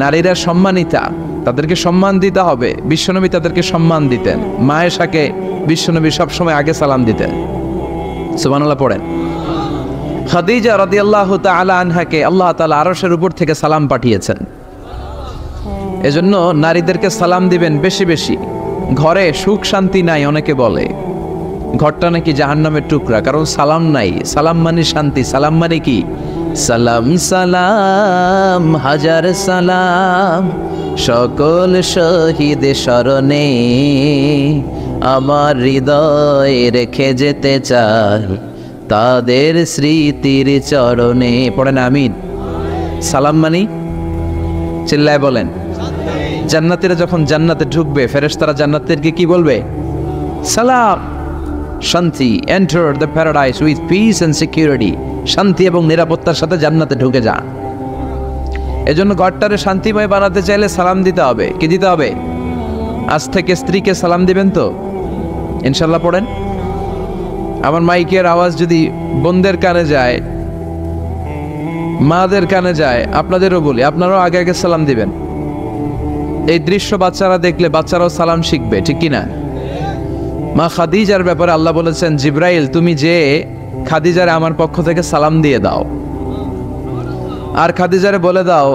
নারীরা সম্মানিতা, তাদেরকে সম্মান দিতে হবে। বিশ্বনবী তাদেরকে সম্মান দিতেন। মা আয়েশাকে বিশ্বনবী সবসময় আগে সালাম দিতেন। সুবহানাল্লাহ পড়েন। খাদিজা রাদিয়াল্লাহু তাআলা আনহাকে আল্লাহ তাআলা আরশের উপর থেকে সালাম পাঠিয়েছেন। এজন্য নারীদেরকে সালাম দিবেন বেশি বেশি। ঘরে সুখ শান্তি নাই, অনেকে বলে ঘরটা নাকি জাহান্নামের টুকরা, কারণ সালাম নাই। সালাম মানে শান্তি। সালাম মানে কি? সালাম সালাম হাজার সালাম সকল শহীদ স্মরণে, আমার হৃদয়ে রেখে যেতে চাই তাদের স্মৃতির চরণে। পড়েন আমিন। সালাম মানি চিল্লায় বলেন। জান্নাতীরা যখন জান্নাতে ঢুকবে, ফেরেশতারা জান্নাতীদেরকে কি বলবে? সালাম, শান্তি। Enter the paradise with peace and security. শান্তি এবং নিরাপত্তার সাথে জান্নাতে ঢুকে যান। এজন্য ঘরটারে শান্তিময় বানাতে চাইলে সালাম দিতে হবে। কি দিতে হবে? আজ থেকে স্ত্রীকে সালাম দিবেন তো ইনশাল্লাহ? পড়েন। আমার মাইকের আওয়াজ যদি বোনদের কানে যায়, মাদের কানে যায়, আপনাদেরও বলি, আপনারাও আগে আগে সালাম দিবেন। এই দৃশ্য বাচ্চারা দেখলে বাচ্চারাও সালাম শিখবে, ঠিক কিনা? মা খাদিজার ব্যাপারে আল্লাহ বলেছেন, জিব্রাইল তুমি যে খাদিজারে আমার পক্ষ থেকে সালাম দিয়ে দাও, আর খাদিজারে বলে দাও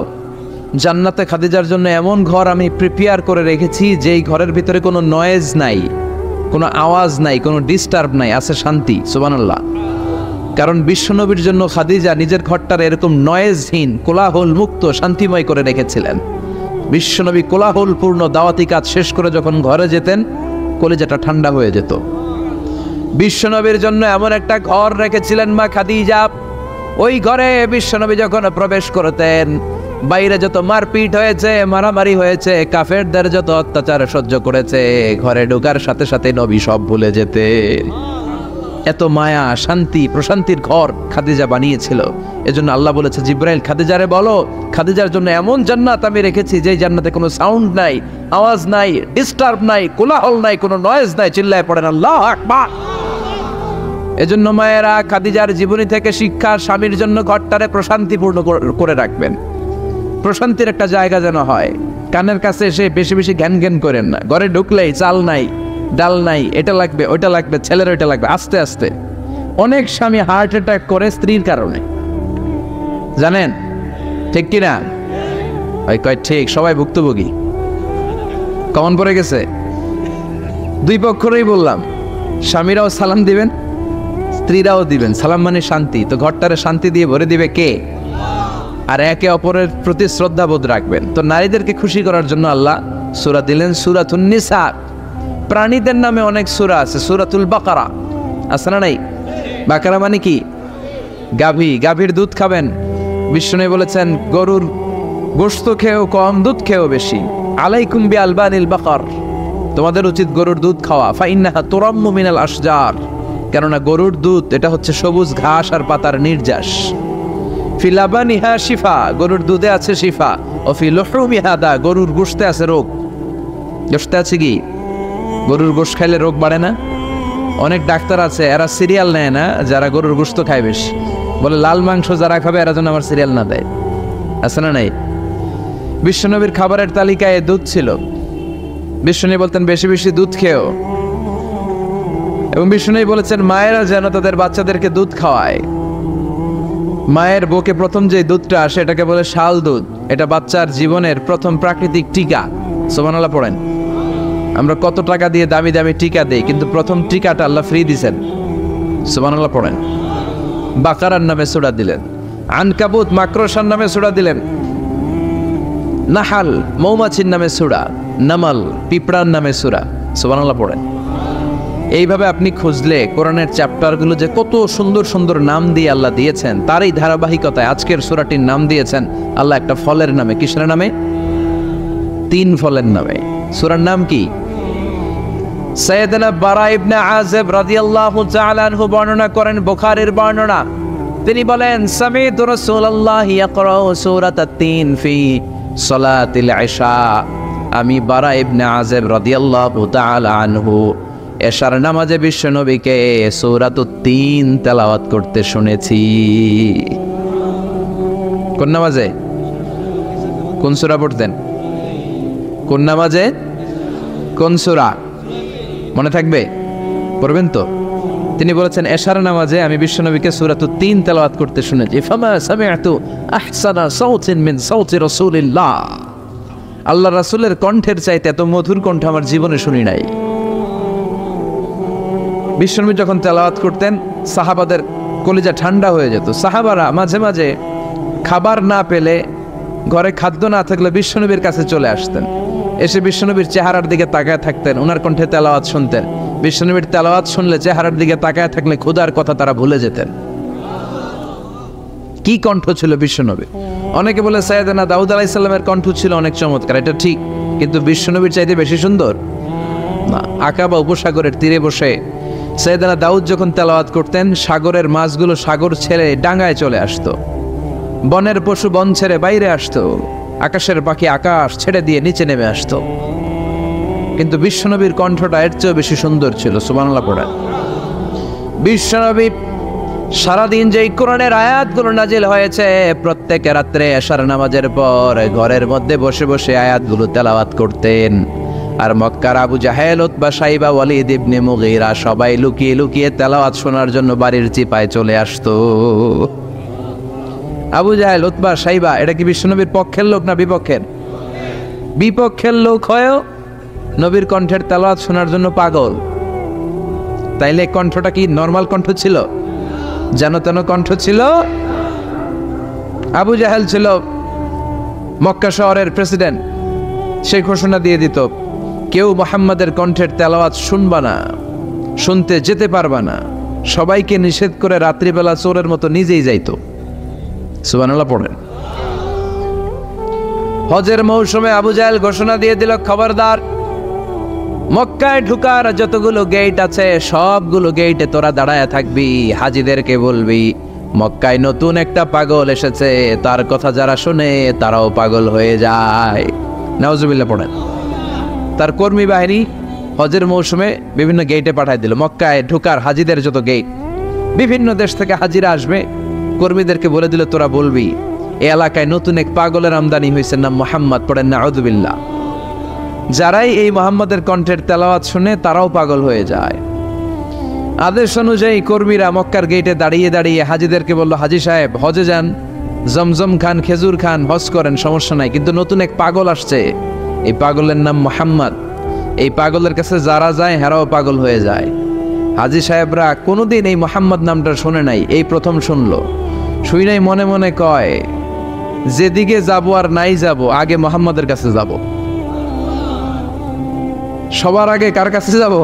জান্নাতে খাদিজার জন্য এমন ঘর আমি প্রিপেয়ার করে রেখেছি যেই ঘরের ভিতরে কোনো নয়েজ নাই, কোনো আওয়াজ নাই, কোনো ডিস্টার্ব নাই, আছে শান্তি। সুবহানাল্লাহ। কারণ বিশ্বনবীর জন্য খাদিজা নিজের ঘরটার এরকম নয়েজহীন, কোলাহল মুক্ত, শান্তিময় করে রেখেছিলেন। বিশ্বনবী কোলাহলপূর্ণ দাওয়াতি কাজ শেষ করে যখন ঘরে যেতেন, কলিজাটা ঠান্ডা হয়ে যেত। বিশ্বনবীর জন্য এমন একটা ঘর রেখেছিলেন মা খাদিজা, ওই ঘরে বিশ্বনবী যখন প্রবেশ করতেন, বাইরে যত মারপিট হয়েছে, মারামারি হয়েছে, কাফেরদের যত অত্যাচার সহ্য করেছে, ঘরে ঢোকার সাথে সাথে নবী সব ভুলে যেতে। এত মায়া, শান্তি, প্রশান্তির ঘর খাদিজা বানিয়েছিল। এজন্য আল্লাহ বলেছে, জিব্রাইল খাদিজারে বলো খাদিজার জন্য এমন জান্নাত আমি রেখেছি যে জান্নাতে কোনো সাউন্ড নাই, আওয়াজ নাই, ডিস্টার্ব নাই, কোলাহল নাই, কোনো নয়েজ নাই। চিল্লায় পড়েন আল্লাহু আকবার। এজন্য মায়েরা খাদিজার জীবনী থেকে শিক্ষা, স্বামীর জন্য ঘরটারে প্রশান্তিপূর্ণ করে রাখবেন। প্রশান্তির একটা জায়গা যেন হয়। কানের কাছে এসে বেশি বেশি জ্ঞান জ্ঞান করেন না। ঘরে ঢুকলেই চাল নাই, ডাল নাই, এটা লাগবে, ওইটা লাগবে, ছেলের ওইটা লাগবে। আস্তে আস্তে অনেক স্বামী হার্ট অ্যাটাক করে স্ত্রীর কারণে, জানেন ঠিক কিনা? ওই কয় ঠিক, সবাই ভুক্তভোগী। কমন পড়ে গেছে। দুই পক্ষরেই বললাম, স্বামীরাও সালাম দিবেন, স্ত্রীরাও দিবেন। সালাম মানে শান্তি। তো ঘরটারে শান্তি দিয়ে ভরে দিবে কে? আর একে অপরের প্রতি শ্রদ্ধাবোধ রাখবেন। তো নারীদেরকে খুশি করার জন্য আল্লাহ সূরা দিলেন, সূরাতুন নিসা। প্রাণীদের নামে অনেক সূরা আছে। সূরাতুল বাকারা আছে না নাই? বাকারা মানে কি? গাভী। গাভীর দুধ খাবেন। বিষ্ণু বলেছেন গরুর গোশত খেয়েও কম, দুধ খেয়েও বেশি। আলাইকুম বিআলবানিল বাকার, তোমাদের উচিত গরুর দুধ খাওয়া। ফাইন্নাহা তুরাম্মু মিনাল আশজার, কেননা গরুর দুধ এটা হচ্ছে সবুজ ঘাস আর পাতার নির্যাস। ফি লাবানিহা শিফা, গরুর দুধে আছে শিফা। ও ফি লুহুমিহা দা, গরুর গোশতে আছে রোগ। গোশতে আছে কি? গরুর গোশত খাইলে রোগ বাড়ে না? অনেক ডাক্তার আছে এরা সিরিয়াল নেয় না, যারা গরুর গোশত খায় বেশি, বলে লাল মাংস যারা খাবে এরা যেন আমার সিরিয়াল না দেয়। আছে না নাই? বিশ্বনবীর খাবারের তালিকায় দুধ ছিল। বিশ্বনবী বলতেন বেশি বেশি দুধ খেও। এবং বিশ্বনবী বলেছেন মায়েরা যেন তাদের বাচ্চাদেরকে দুধ খাওয়ায়। মায়ের বুকে প্রথম যে দুধটা আসে এটাকে বলে শাল দুধ। এটা বাচ্চার জীবনের প্রথম প্রাকৃতিক টিকা। সুবহানাল্লাহ পড়েন। আমরা কত টাকা দিয়ে দামি দামি টিকা দেই, কিন্তু প্রথম টিকাটা আল্লাহ ফ্রি দিয়েছেন। সুবহানাল্লাহ পড়েন। বাকারার নামে সূরা দিলেন, আনকাবুত মাকড়সার নামে সূরা দিলেন, নাহাল মৌমাছির নামে সূরা, নামাল পিঁপড়ার নামে সূরা। সুবহানাল্লাহ পড়েন। এইভাবে আপনি খুঁজলে কোরআনের চ্যাপ্টারগুলো যে কত সুন্দর সুন্দর নাম দিয়ে আল্লাহ দিয়েছেন, তারই ধারাবাহিকতায় আজকের সূরাটির নাম দিয়েছেন আল্লাহ একটা ফলের নামে। কিসের নামে? 3 ফলের নামে। সূরার নাম কি? সাইয়েদনা বারা ইবনে আযিব রাদিয়াল্লাহু তাআলা আনহু বর্ণনা করেন, বুখারীর বর্ণনা। তিনি বলেন সামি'তু রাসূলুল্লাহ ইয়াকরাউ সূরাতাত তিন ফি সালাতিল ইশা। আমি বারা ইবনে আযিব রাদিয়াল্লাহু তাআলা আনহু এশার নামাজে বিশ্বনবীকে সূরাতুত তিন তেলাওয়াত করতে শুনেছি। কোন নামাজে? কোন সূরা পড়তেন? কোন নামাজে? কোন সূরা? মনে থাকবে? পড়বেন তো? তিনি বলেছেন এশার নামাজে আমি বিশ্বনবীকে সূরাতুত তিন তেলাওয়াত করতে শুনেছি। ফামা সামি'তু আহসানা সাউতিন মিন সাউতি রাসূলিল্লাহ, আল্লাহ রাসূলের কণ্ঠের চাইতে এত মধুর কণ্ঠ আমার জীবনে শুনি নাই। বিশ্বনবী যখন তেলাওয়াত করতেন সাহাবাদের কলিজা ঠান্ডা হয়ে যেত। সাহাবারা মাঝে মাঝে খাবার না পেলে, ঘরে খাদ্য না থাকলে বিশ্বনবীর কাছে চলে আসতেন, এসে বিশ্বনবীর চেহারার দিকে তাকায় থাকতেন, ওনার কণ্ঠে তেলাওয়াত শুনতেন। বিশ্বনবীর তেলাওয়াত শুনলে চেহারার দিকে তাকায় থাকলে ক্ষুধার কথা তারা ভুলে যেতেন। কি কণ্ঠ ছিল বিশ্বনবী! অনেকে বলে সাইয়েদনা দাউদ আলাইহিস সালামের কণ্ঠ ছিল অনেক চমৎকার, এটা ঠিক, কিন্তু বিশ্বনবীর চাইতে বেশি সুন্দর না। আকাবা উপসাগরের তীরে বসে সাইয়েদনা দাউদ যখন তেলাওয়াত করতেন, সাগরের মাছগুলো সাগর ছেড়ে ডাঙায় চলে আসতো, বনের পশু বন ছেড়ে বাইরে আসতো, আকাশের পাখি আকাশ ছেড়ে দিয়ে নিচে নেমে আসতো। কিন্তু বিশ্বনবীর কণ্ঠটা এর চেয়েও বেশি সুন্দর ছিল। সুবহানাল্লাহ পড়েন। বিশ্বনবী সারাদিন যেই কোরআনের আয়াতগুলো নাজিল হয়েছে, প্রত্যেক রাত্রে এশার নামাজের পর ঘরের মধ্যে বসে বসে আয়াতগুলো তেলাওয়াত করতেন। আর মক্কার আবু জাহেল, উতবা, সাইবা, ওয়ালিদ ইবনে মুগীরা সবাই লুকিয়ে লুকিয়ে তেলাওয়াত শোনার জন্য বাড়ির চিপায় চলে আসতো। আবু জাহেল, উতবা, সাইবা এটা কি বিশ্বনবীর পক্ষের লোক না বিপক্ষের? বিপক্ষের লোক হয়েও নবীর কণ্ঠের তেলাওয়াত শোনার জন্য পাগল। তাইলে কণ্ঠটা কি নরমাল কণ্ঠ ছিল? যেন তেন কণ্ঠ ছিল? আবু জাহেল ছিল মক্কা শহরের প্রেসিডেন্ট, সে ঘোষণা দিয়ে দিত কেউ মুহাম্মাদের কণ্ঠের তেলাওয়াত শুনবা না, শুনতে যেতে পারবা না, সবাইকে নিষেধ করে রাত্রিবেলা চোরের মতো নিজেই যাইতো। সুবহানাল্লাহ পড়েন। হজের মৌসুমে আবু জাহেল ঘোষণা দিয়ে দিল, খবরদার, মক্কায় ঢুকার যতগুলো গেট আছে সবগুলো গেটে তোরা দাঁড়ায় থাকবি, হাজিদেরকে বলবি মক্কায় নতুন একটা পাগল এসেছে, তার কথা যারা শুনে তারাও পাগল হয়ে যায়। নাউজুবিল্লাহ পড়েন। তার কর্মী বাহিনী হজের মৌসুমে বিভিন্ন গেটে পাঠায় দিল, মক্কায় ঢুকার হাজিদের যত গেট, বিভিন্ন দেশ থেকে হাজিরা আসবে, কর্মীদেরকে বলে দিল তোরা বলবি এই এলাকায় নতুন এক পাগলের আমদানি হয়েছে, নাম মুহাম্মদ। পড়েন নাউজুবিল্লাহ। যারাই এই মুহাম্মাদের কণ্ঠের তেলাওয়াত শুনে তারাও পাগল হয়ে যায়। আদেশ অনুযায়ী কর্মীরা মক্কার গেটে দাঁড়িয়ে দাঁড়িয়ে হাজিদেরকে বলল, হাজি সাহেব হজে যান, জমজম খান, খেজুর খান, হজ করেন, সমস্যা নাই, কিন্তু নতুন এক পাগল আসছে, এই পাগলের নাম মুহাম্মদ, এই পাগলের কাছে যারা যায় হেরাও পাগল হয়ে যায়। হাজি সাহেবরা কোনোদিন এই মুহাম্মদ নামটা শুনে নাই, এই প্রথম শুনলো। শুই নাই মনে মনে কয় যেদিকে যাব আর নাই যাব, আগে মুহাম্মদের কাছে যাব। সবার আগে কার কাছে যাব?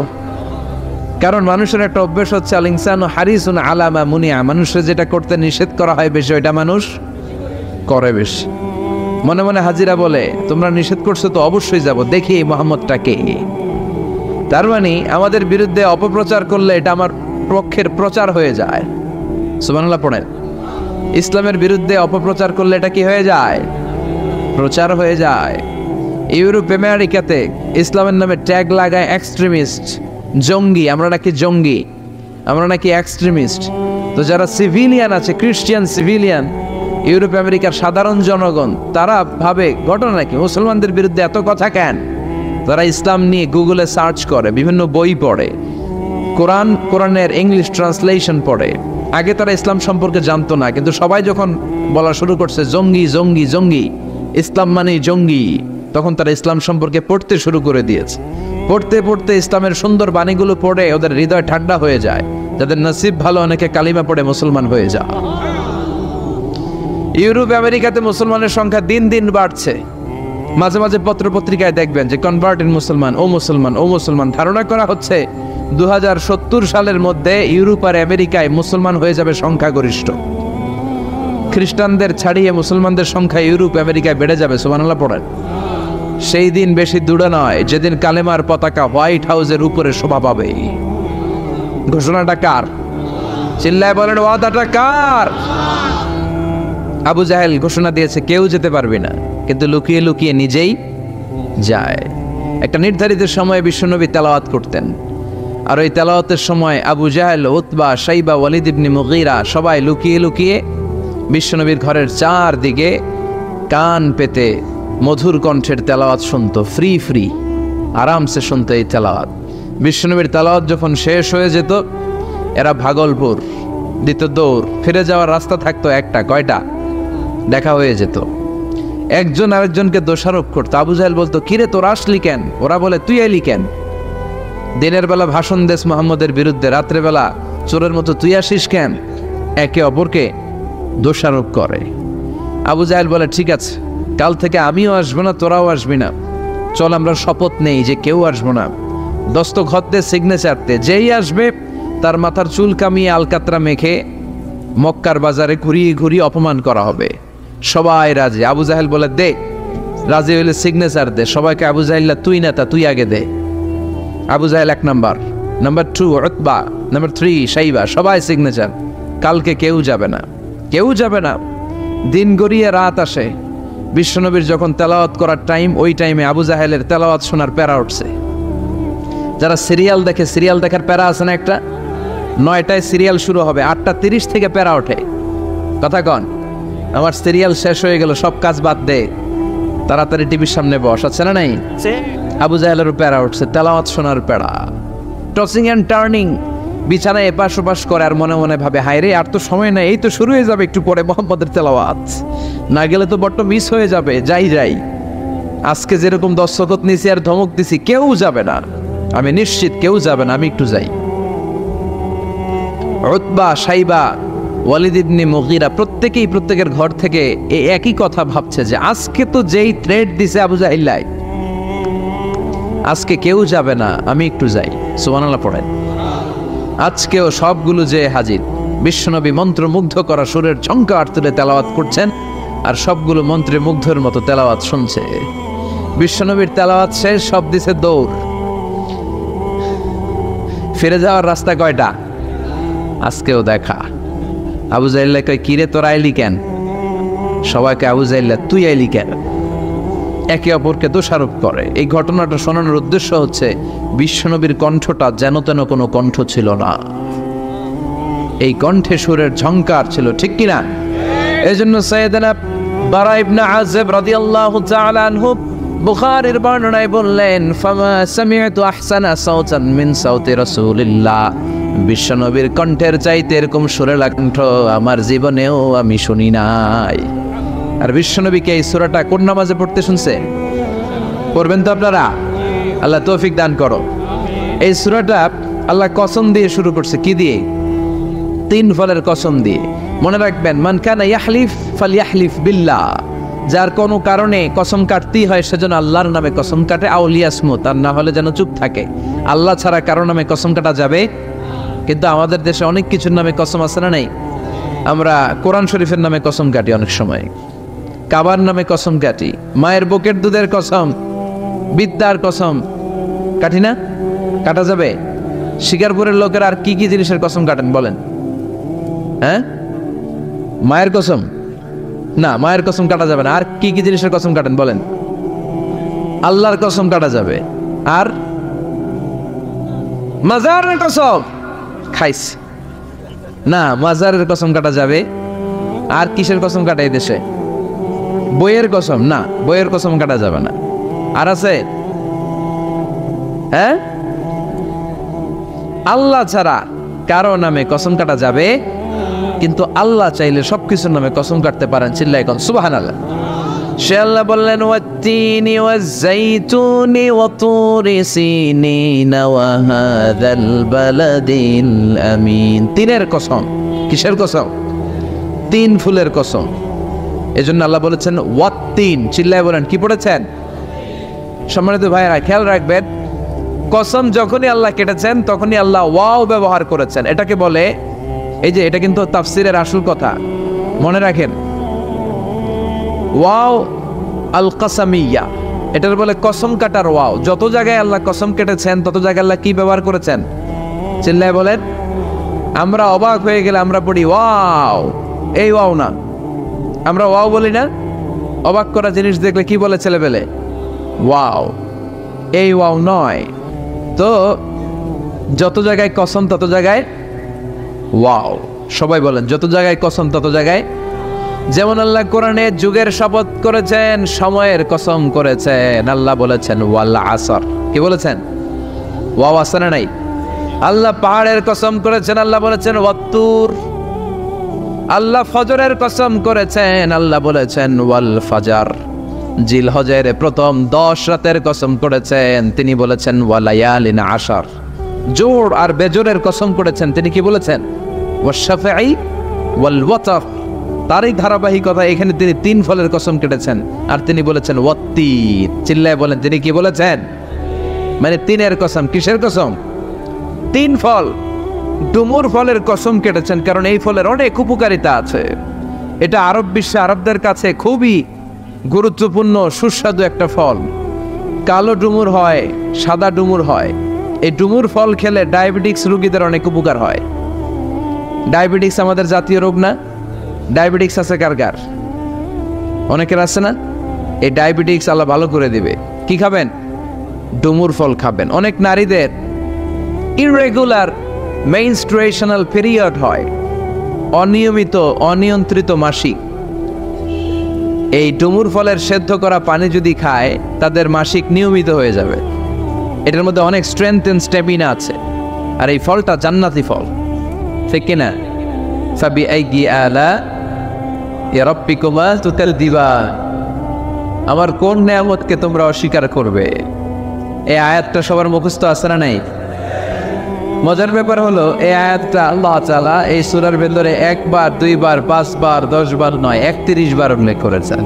কারণ মানুষের একটা অভ্যেস হচ্ছে আল ইনসানু হারিসুন আলা মা মুনিয়া, মানুষের যেটা করতে নিষেধ করা হয় বেশি ওইটা মানুষ করে বেশি। মনে মনে হাজিরা বলে তোমরা নিষেধ করছো তো অবশ্যই যাব, দেখি এই মুহাম্মদটা কে। তার মানে আমাদের বিরুদ্ধে অপপ্রচার করলে এটা আমার পক্ষের প্রচার হয়ে যায়। সুবহানাল্লাহ পড়েন। ইসলামের বিরুদ্ধে অপপ্রচার করলে এটা কি হয়ে যায়? প্রচার হয়ে যায়। ইউরোপ আমেরিকাতে ইসলামের নামে ট্যাগ লাগায় এক্সট্রিমিস্ট, জঙ্গি, আমরা নাকি জঙ্গি, আমরা নাকি এক্সট্রিমিস্ট। তো যারা সিভিলিয়ান আছে, খ্রিস্টিয়ান সিভিলিয়ান, ইউরোপ আমেরিকার সাধারণ জনগণ, তারা ভাবে ঘটনা নাকি মুসলমানদের বিরুদ্ধে এত কথা কেন? তারা ইসলাম নিয়ে গুগলে সার্চ করে, বিভিন্ন বই পড়ে, কোরআনের ইংলিশ ট্রান্সলেশন পড়ে। আগে তারা ইসলাম সম্পর্কে জানতো না, কিন্তু সবাই যখন বলা শুরু করছে জঙ্গি জঙ্গি জঙ্গি, ইসলাম মানে জঙ্গি, তখন তারা ইসলাম সম্পর্কে পড়তে শুরু করে দিয়েছে। পড়তে পড়তে ইসলামের সুন্দর বাণীগুলো পড়ে ওদের হৃদয় ঠান্ডা হয়ে যায়। যাদের নসিব ভালো, অনেকে কালিমা পড়ে মুসলমান হয়ে যায়। ইউরোপ আমেরিকাতে মুসলমানের সংখ্যা দিন দিন বাড়ছে। মাঝে মাঝে পত্র পত্রিকায় দেখবেন যে কনভার্টেড মুসলমান, ও মুসলমান, ও মুসলমান। ধারণা করা হচ্ছে 2070 সালের মধ্যে ইউরোপ আর আমেরিকায় মুসলমান হয়ে যাবে সংখ্যাগরিষ্ঠ। খ্রিস্টানদের ছাড়িয়ে মুসলমানদের সংখ্যা ইউরোপ আমেরিকায় বেড়ে যাবে। সুবহানাল্লাহ পড়েন। সেই দিন বেশি দূরে নয় যেদিন কালেমার পতাকা হোয়াইট হাউসের উপরে শোভা পাবে। ঘোষণাটা কার? চিল্লায় বলেন ওয়াদাটা কার? আবু জাহেল ঘোষণা দিয়েছে কেউ যেতে পারবে না, কিন্তু লুকিয়ে লুকিয়ে নিজেই যায়। একটা নির্ধারিত সময়ে বিশ্বনবী তেলাওয়াত করতেন, আর ওই তেলাওয়াতের সময় আবু জাহেল, উতবা, সাইবা, ওয়ালিদ ইবনে মুগীরা সবাই লুকিয়ে লুকিয়ে বিশ্বনবীর ঘরের চারদিকে কান পেতে মধুর কণ্ঠের তেলাওয়াত শুনতো, ফ্রি ফ্রি আরামসে শুনতো এই তেলাওয়াত। বিশ্বনবীর তেলাওয়াত যখন শেষ হয়ে যেত, এরা ভাগলপুর দিত দৌড়, ফিরে যাওয়ার রাস্তা থাকতো একটা, কয়টা দেখা হয়ে যেত। একজন আরেকজনকে দোষারোপ করতো। আবু জাহেল বলতো, কিরে তোরা আসলি কেন? ওরা বলে, তুই এলি কেন? দিনের বেলা ভাষণ দেশ মোহাম্মদের বিরুদ্ধে, রাত্রেবেলা চোরের মতো তুই আসিস কেন? একে অপরকে দোষারোপ করে। আবু জাহেল বলে, ঠিক আছে, কাল থেকে আমিও আসবো না, তোরাও আসবি না, চল আমরা শপথ নেই যে কেউ আসবো না। দস্তখত দে, সিগনেচার দে, যেই আসবে তার মাথার চুল কামিয়ে আলকাতরা মেখে মক্কার বাজারে ঘুরিয়ে ঘুরিয়ে অপমান করা হবে। সবাই রাজি। আবু জাহেল বলে, দে, রাজি হইলে সিগনেচার দে। সবাইকে আবু জাহেল, তুই না তা তুই আগে দে। আবু জাহেল 1 নাম্বার, নাম্বার 2 উতবা, নাম্বার 3 শাইবা, সবাই সিগনেচার। কালকে কেউ যাবে না, কেউ যাবে না। দিন গড়িয়ে রাত আসে। বিশ্বনবীর যখন তেলাওয়াত করার টাইম, ওই টাইমে আবু জাহেলের তেলাওয়াত শোনার প্যারা উঠছে। যারা সিরিয়াল দেখে, সিরিয়াল দেখার প্যারা আছে না একটা, 9টায় সিরিয়াল শুরু হবে, 8:30 থেকে প্যারা ওঠে। কথা কন, আমার সিরিয়াল শেষ হয়ে গেল, সব কাজ বাদ দে, তাড়াতাড়ি টিভির সামনে বস, আছে না নাই? আবু জাহেলেরও প্যারা উঠছে, তেলাওয়াত শোনার প্যারা। টসিং অ্যান্ড টার্নিং, বিছানায় এপাশ ওপাশ করে আর মনে মনে ভাবে, হায় রে, আর তো সময় নাই, এই তো শুরু হয়ে যাবে একটু পরে মোহাম্মদের তেলাওয়াত, না গেলে তো বড্ড মিস হয়ে যাবে। যাই যাই, আজকে যেরকম দস্তখত নিছি আর ধমক দিছি, কেউ যাবে না, আমি নিশ্চিত কেউ যাবে না, আমি একটু যাই। উতবা, শাইবা, ওয়ালিদ ইবনে মুগীরা প্রত্যেকেই প্রত্যেকের ঘর থেকে এই একই কথা ভাবছে যে আজকে তো যেই থ্রেট দিছে আবু জাহেল, আজকে কেউ যাবে না, আমি একটু যাই। সুবহানাল্লাহ পড়েন। আজকেও সবগুলো যে হাজির। বিশ্বনবী মন্ত্রমুগ্ধ করা সুরের ঝংকার তুলে তেলাওয়াত করছেন, আর সবগুলো মন্ত্রে মুগ্ধের মতো তেলাওয়াত শুনছে। বিশ্বনবীর তেলাওয়াত শেষ, সব দিছে দৌড়। ফিরে যাওয়ার রাস্তা কয়টা? আজকেও দেখা। আবু জাহেল কয়, কিরে তোরা আইলি কেন? সবাইকে আবু জাহেল, তুই আইলি কেন? একে অপরকে দোষারোপ করে। এই ঘটনাটা শোনানোর উদ্দেশ্য হচ্ছে, বিশ্বনবীর কণ্ঠটা যেন তেন কোনো কণ্ঠ ছিল না, এই কণ্ঠে সুরের ঝংকার ছিল, ঠিক কিনা? এই জন্য সাইয়েদনা বারা ইবনে আযিব রাদিয়াল্লাহু তাআলা আনহু বুখারীর বর্ণনায় বললেন, ফামা সামি'তু আহসানা সাওতান মিন সাওতি রাসূলিল্লাহ, বিশ্বনবীর কণ্ঠের চাইতে এরকম সুরেলা কণ্ঠ আমার জীবনেও আমি শুনি নাই। আর বিশ্বনবীকে এই সূরাটা কোন নামাজে পড়তে শুনছে? পড়বেন তো আপনারা? আল্লাহ তৌফিক দান করো। এই সূরাটা আল্লাহ কসম দিয়ে শুরু করছে। কি দিয়ে? 3 ফলের কসম দিয়ে। মনে রাখবেন, মান কানা ইয়াহলিফ ফালইয়াহলিফ বিল্লাহ, যার কোনো কারণে কসম কাটতেই হয় সেজন্য আল্লাহর নামে কসম কাটে, আউলিয়াসমুত, আর না হলে যেন চুপ থাকে। আল্লাহ ছাড়া কারো নামে কসম কাটা যাবে? কিন্তু আমাদের দেশে অনেক কিছুর নামে কসম আছে না নাই? আমরা কোরআন শরীফের নামে কসম কাটি, অনেক সময় কাবার নামে কসম কাটি, মায়ের বুকের দুধের কসম, বিদ্যার কসম কাটি না? কাটা যাবে? শিকারপুরের লোকের আর কি কি জিনিসের কসম কাটেন বলেন? হ্যাঁ, মায়ের কসম না, মায়ের কসম কাটা যাবে না। আর কি কি জিনিসের কসম কাটেন বলেন? আল্লাহর কসম কাটা যাবে। আর মাজারের কসম খাইস না, মাজারের কসম কাটা যাবে। আর কিসের কসম কাটাই দেশে? বইয়ের কসম না, বইয়ের কসম কাটা যাবে না। আর আছে? হ্যাঁ, আল্লাহ ছাড়া কারো নামে কসম কাটা যাবে, কিন্তু আল্লাহ চাইলে সবকিছুর নামে কসম কাটতে পারেন। চিল্লায় কোন সুবহানাল্লাহ। সে আল্লাহ বললেন, ওয়াত-তিনি ওয়াজ-যাইতুনি ওয়া তুরি সিনিনা ওয়া হাযাল বালাদিল আমিন। 3-এর কসম। কিসের কসম? 3 ফুলের কসম। এজন্য আল্লাহ বলেছেন ওয়াত-তিন। চিল্লায় বলেন, কি পড়েছেন? সম্মানিত ভাইরা, খেয়াল রাখবেন, কসম যখনই আল্লাহ কেটেছেন তখনই আল্লাহ ওয়াও ব্যবহার করেছেন। এটাকে বলে, এই যে এটা কিন্তু তাফসিরের আসল কথা, মনে রাখেন, ওয়াও আল কাসামিয়া, এটার বলে কসম কাটার ওয়াও। যত জায়গায় আল্লাহ কসম কেটেছেন তত জায়গায় আল্লাহ কি ব্যবহার করেছেন? চিল্লায় বলেন। আমরা অবাক হয়ে গেলে আমরা পড়ি ওয়াও, এই ওয়াও না, আমরা ওয়াও বলি না? অবাক করা জিনিস দেখলে কি বলে ছেলেবেলে? ওয়াও, এই ওয়াও নয়। তো যত জায়গায় কসম তত জায়গায় ওয়াও। সবাই বলেন, যত জায়গায় কসম তত জায়গায় যেমন আল্লাহ কোরআনে যুগের শপথ করেছেন, সময়ের কসম করেছেন। আল্লাহ বলেছেন ওয়াল আসর। কি বলেছেন? ওয়াও আছে না নাই? আল্লাহ পাহাড়ের কসম করেছেন, আল্লাহ বলেছেন ওয়াত্তুর। আল্লাহ ফজরের কসম করেছেন, আল্লাহ বলেছেন ওয়াল ফাজার। জিলহজের প্রথম 10 রাতের কসম করেছেন, তিনি বলেছেন ওয়ালায়ালিন আশার। জোর আর বেজোরের কসম করেছেন, তিনি কি বলেছেন? ওয়াশফাঈ ওয়াল ওয়াতর। তারই ধারাবাহিকতা এখানে তিনি 3 ফলের কসম কেটেছেন, আর তিনি বলেছেন ওয়াত্তিন। চিল্লায় বলেন তিনি কি বলেছেন? মানে 3-এর কসম। কিসের কসম? 3 ফল। ডুমুর ফলের কসম কেটেছেন, কারণ এই ফলের অনেক উপকারিতা আছে। এটা আরব বিশ্বে আরবদের কাছে খুবই গুরুত্বপূর্ণ সুস্বাদু একটা ফল। কালো ডুমুর হয়, সাদা ডুমুর হয়। এই ডুমুর ফল খেলে ডায়াবেটিক্স রোগীদের অনেক উপকার হয়। ডায়াবেটিক্স আমাদের জাতীয় রোগ না? ডায়াবেটিক্স আছে কার কার? অনেকের আছে না? এই ডায়াবেটিক্স আল্লাহ ভালো করে দিবে। কি খাবেন? ডুমুর ফল খাবেন। অনেক নারীদের ইররেগুলার মেনস্ট্রুয়েশনাল পিরিয়ড হয়, অনিয়মিত অনিয়ন্ত্রিত মাসিক। এই ডুমুর ফলের সেদ্ধ করা পানি যদি খায়, তাদের মাসিক নিয়মিত হয়ে যাবে। এটার মধ্যে অনেক স্ট্রেংথ এন্ড স্ট্যামিনা আছে। আর এই ফলটা জান্নাতি ফল, ঠিক কিনা? ফাবিআইয়ি আলা রাব্বিকুমা তুকাযযিবান। আমার কোন নিয়ামতকে তোমরা অস্বীকার করবে? এই আয়াতটা সবার মুখস্থ আছে না নাই? মজার ব্যাপার হলো, এই আয়াতটা আল্লাহ তাআলা এই সূরার ভেতরে 1 বার 2 বার 5 বার 10 বার নয়, 31 বার উল্লেখ করেছেন।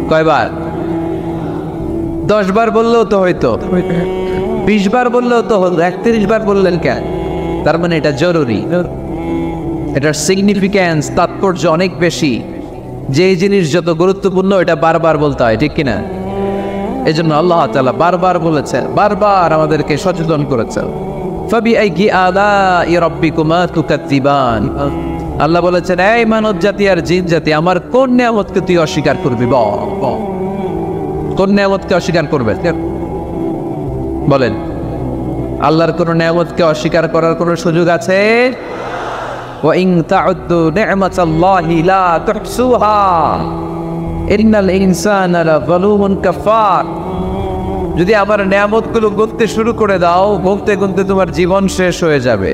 কয়বার? 10 বার বললেও তো হয়তো, 20 বার বললেও তো হতো, 31 বার বললেন কেন? তার মানে এটা জরুরি। এটার সিগনিফিক্যান্স, তাৎপর্য অনেক বেশি। যে জিনিস যত গুরুত্বপূর্ণ, এটা বারবার বলতে হয়, ঠিক কিনা? এই জন্য আল্লাহ তাআলা বারবার বলেছেন, বারবার আমাদেরকে সচেতন করেছেন। ফাবিআইয়ি আলাই রাব্বিকুমা তুকাযযিবান। আল্লাহ বলেছেন, এই মানব জাতি আর জিন জাতি, আমার কোন নিয়ামতকে তুই অস্বীকার করবি? কোন নিয়ামতকে অস্বীকার করবে? বলেন। আল্লাহর কোন নিয়ামতকে অস্বীকার করার কোন সুযোগ আছে? ওয়া ইন তাউদ্দু নি'মাতাল্লাহি লা তুহসুহা ইন্নাল ইনসানা লাযালুমুন কাফার। যদি আমার নিয়ামতগুলো গুনতে শুরু করে দাও, গুনতে গুনতে তোমার জীবন শেষ হয়ে যাবে,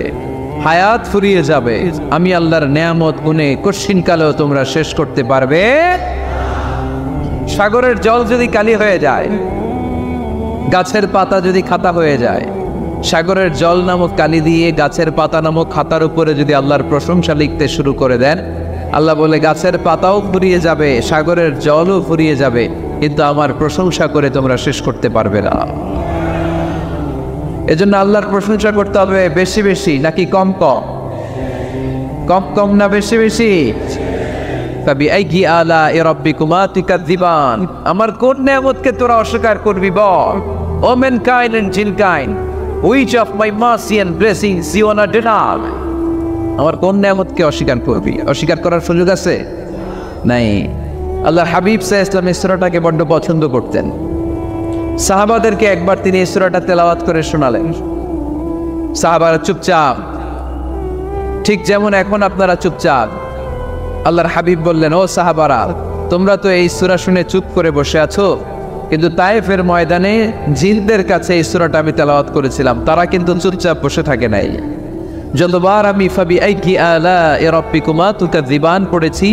হায়াত ফুরিয়ে যাবে। আমি আল্লাহর নিয়ামত গুনে কঠিন কালেও তোমরা শেষ করতে পারবে। সাগরের জল যদি কালি হয়ে যায়, গাছের পাতা যদি খাতা হয়ে যায়, সাগরের জল নামক কালি দিয়ে গাছের পাতা নামক খাতার উপরে যদি আল্লাহর প্রশংসা লিখতে শুরু করে দেন, আল্লাহ বলে গাছের পাতাও ফুরিয়ে যাবে, সাগরের জলও ফুরিয়ে যাবে, কিন্তু আমার প্রশংসা করে তোমরা শেষ করতে পারবে না। এজন্য আল্লাহর প্রশংসা করতে হবে বেশি বেশি নাকি কম কম? কম কম না বেশি বেশি? ফাবিআইয়ি আলাই রাব্বিকুমা তুকাযযিবান। আমার কোন নিয়ামতকে তোরা অস্বীকার করবি বল? O mankind and jinnkind, which of my mercy and blessings you wanna deny? আমার কোন নিয়ামতকে অস্বীকার করবি? অস্বীকার করার সুযোগ আছে? নাই। আল্লাহর হাবিব সাল্লাল্লাহু আলাইহি ওয়াসাল্লাম এই সূরাটাকে বড্ড পছন্দ করতেন। সাহাবাদেরকে একবার তিনি এই সূরাটা তেলাওয়াত করে শোনালেন। সাহাবারা চুপচাপ, ঠিক যেমন এখন আপনারা চুপচাপ। আল্লাহর হাবিব বললেন, ও সাহাবারা, তোমরা তো এই সূরা শুনে চুপ করে বসে আছো, কিন্তু তায়েফের ময়দানে জিনদের কাছে এই সূরাটা আমি তেলাওয়াত করেছিলাম, তারা কিন্তু চুপচাপ বসে থাকে নাই। যতবার আমি ফাবিআইয়ি আলাই রাব্বিকুমা তুকাযযিবান পড়েছি,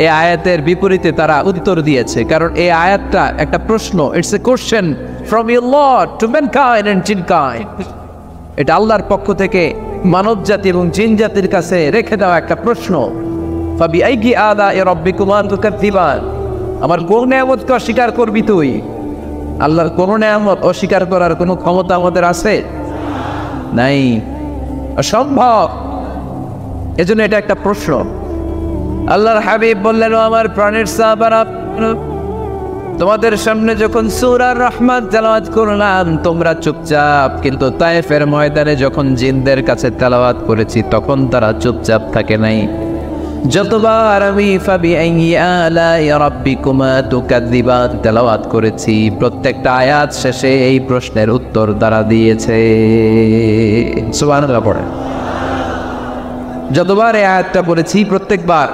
এই আয়াতের বিপরীতে তারা উত্তর দিয়েছে। কারণ এই আয়াতটা একটা প্রশ্ন, it's a question from your lord to mankind and jinnkind. এটা আল্লাহর পক্ষ থেকে মানব জাতি এবং জিন জাতির কাছে রেখে দেওয়া একটা প্রশ্ন। ফাবিআইয়ি আলাই রাব্বিকুমা তুকাযযিবান, আমার কোন নিয়ামতকে অস্বীকার করবি তুই? আল্লাহর কোন নিয়ামত অস্বীকার করার কোনো ক্ষমতা আমাদের আছে? নাই, অসম্ভব। এজন্য এটা একটা প্রশ্ন। আল্লাহর হাবিব বললেন, ও আমার প্রাণের সাহাবারা, তোমাদের সামনে যখন সূরা রহমান তেলাওয়াত করলাম তোমরা চুপচাপ, কিন্তু তায়েফের ময়দানে যখন জিনদের কাছে তেলাওয়াত করেছি তখন তারা চুপচাপ থাকে নাই। যতবার আমি ফাবিআইয়ি আলাই রাব্বিকুমা তুকাযযিবান তেলাওয়াত করেছি, প্রত্যেকটা আয়াত শেষে এই প্রশ্নের উত্তর তারা দিয়েছে। সুবহানাল্লাহ পড়ে। যতবার এই আয়াতটা পড়েছি প্রত্যেকবার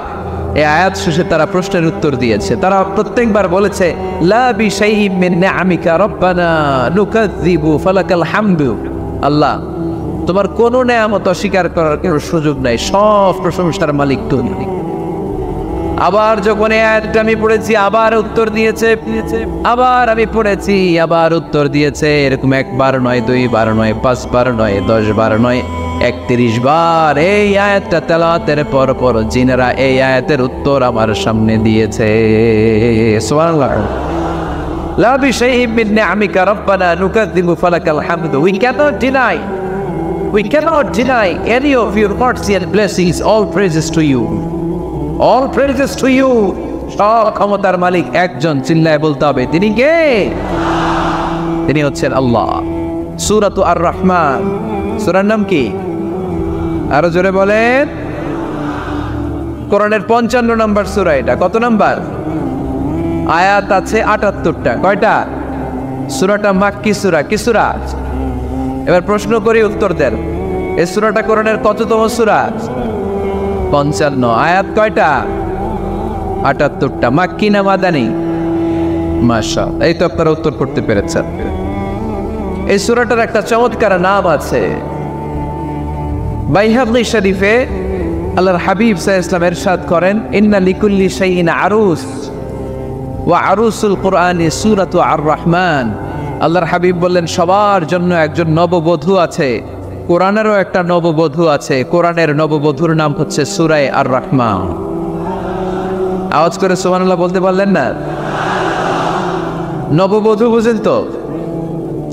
এই আয়াত শেষে তারা প্রশ্নের উত্তর দিয়েছে। তারা প্রত্যেকবার বলেছে লা বিশাইইম মিন নিআমিকা রব্বানা নুকাযযিবু ফালাকাল হামদু। আল্লাহ, তোমার কোনো নেয়ামত অস্বীকার করার কোনো সুযোগ নাই, সব প্রশংসার মালিক তুমি। আবার যখন এই আয়াতটা আমি পড়েছি আবার উত্তর দিয়েছে, আবার আমি পড়েছি আবার উত্তর দিয়েছে। এরকম একবার নয়, দুইবার নয়, 5 বার নয়, 10 বার নয়, 31 বার এই আয়াতটা তেলাওয়াতের পর পর জিনেরা এই আয়াতের উত্তর আমার সামনে দিয়েছে। সুবহানাল্লাহ। লা বিশাইইম মিন নিআমিকা রব্বানা নুকাযযিবু ফালাকাল হামদু। We cannot deny any of your mercy and blessings. All praises to you. All praises to you. সব ক্ষমতার মালিক একজন, চিল্লায় বলতে হবে তিনি কে? তিনি হচ্ছেন আল্লাহ। সূরাতু আর-রহমান, সূরার নাম কি? আরো জোরে বলেন। কোরআনের 55 নম্বর সূরা এটা। কত নাম্বার? আয়াত আছে 78টা। কয়টা? সূরাটা মাক্কি সূরা। কি সূরা? এবার প্রশ্ন করি, উত্তর দেন। এই সূরাটা কোরআনের কততম সূরা? 55। আয়াত কয়টা? 78টা। মাক্কি না মাদানী? মাশাআল্লাহ, এই তো আপনারা উত্তর করতে পেরেছেন। এই সূরাটার একটা চমৎকার নাম আছে। বাইহাকী শরীফে আল্লাহর হাবিব সাল্লাল্লাহু আলাইহি ওয়াসাল্লাম ইরশাদ করেন, ইন্না লিকুল্লি শাইইন আরুস ওয়া আরুসুল কুরআনি সূরাতু আর-রহমান। আল্লাহর হাবিব বললেন সবার জন্য একজন নববধূ আছে, কোরআনেরও একটা নববধূ আছে। কোরআনের নববধূর নাম হচ্ছে সূরা আর-রহমান। আওয়াজ করে সুবহানাল্লাহ বলতে পারলেন না? নববধূ বুঝেন তো?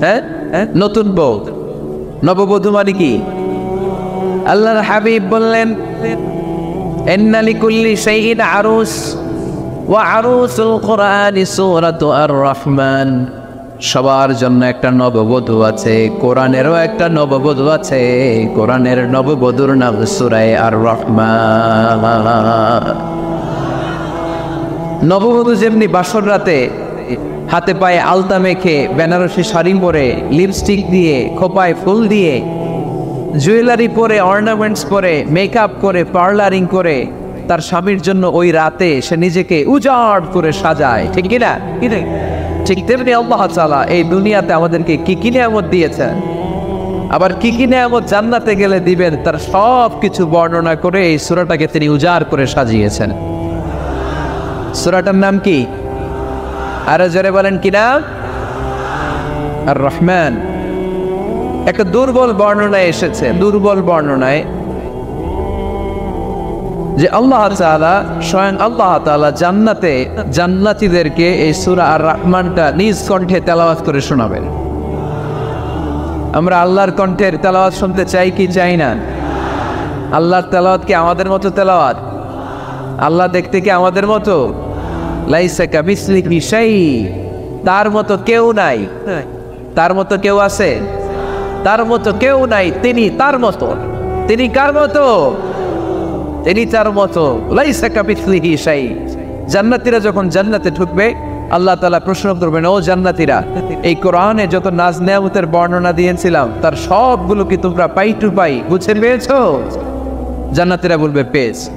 হ্যাঁ, নতুন বউ। নববধূ মানে কি? আল্লাহর হাবিব বললেন ইন্না লিকুল্লি শাইইন আরুস ওয়া আরুসুল কুরআনি সূরাতু আর-রহমান। সবার জন্য একটা নববধূ আছে, কোরআনেরও একটা নববধূ আছে। কোরআনের নববধূর নাম সূরা আর-রহমান। নববধূ যেমনি বাসর রাতে হাতে পায়ে আলতা মেখে, বেনারসি শাড়ি পরে, লিপস্টিক দিয়ে, খোপায় ফুল দিয়ে, জুয়েলারি পরে, অর্নামেন্টস পরে, মেকআপ করে, পার্লারিং করে তার স্বামীর জন্য ওই রাতে সে নিজেকে উজাড় করে সাজায়, ঠিক কিনা? ঠিক তেমনি আল্লাহ তাআলা এই দুনিয়াতে আমাদেরকে কি কি নিয়ামত দিয়েছেন, আবার কি কি নিয়ামত জান্নাতে গেলে দিবেন, তার সব কিছু বর্ণনা করে এই সূরাটাকে তিনি উজাড় করে সাজিয়েছেন। সূরাটার নাম কি? আরো জোরে বলেন কি নাম? আর-রহমান। একটা দুর্বল বর্ণনায় এসেছে, দুর্বল বর্ণনায় যে আল্লাহ তাআলা, স্বয়ং আল্লাহ তাআলা জান্নাতে জান্নাতীদেরকে এই সূরা আর-রহমানটা নিজ কণ্ঠে তেলাওয়াত করে শোনাবেন। আমরা আল্লাহর কণ্ঠের তেলাওয়াত শুনতে চাই কি চাই না? আল্লাহর তেলাওয়াত কি আমাদের মতো তেলাওয়াত? আল্লাহ দেখতে কি আমাদের মতো? লাইসা কামিসলিহি শাই, তার মতো কেউ নাই। তার মতো কেউ আছে? তার মতো কেউ নাই। তিনি তার মতো। তিনি কার মতো? তিনি তার মতো। লাইসা কামিসলিহি শাই। জান্নাতীরা যখন জান্নাতে ঢুকবে, আল্লাহ তাআলা প্রশ্ন করবেন, ও জান্নাতীরা, এই কোরআনে যত নাজ নেয়ামতের বর্ণনা দিয়েছিলাম তার সবগুলো কি তোমরা পাই টু পাই বুঝে পেয়েছো? জান্নাতীরা বলবে পেয়েছি।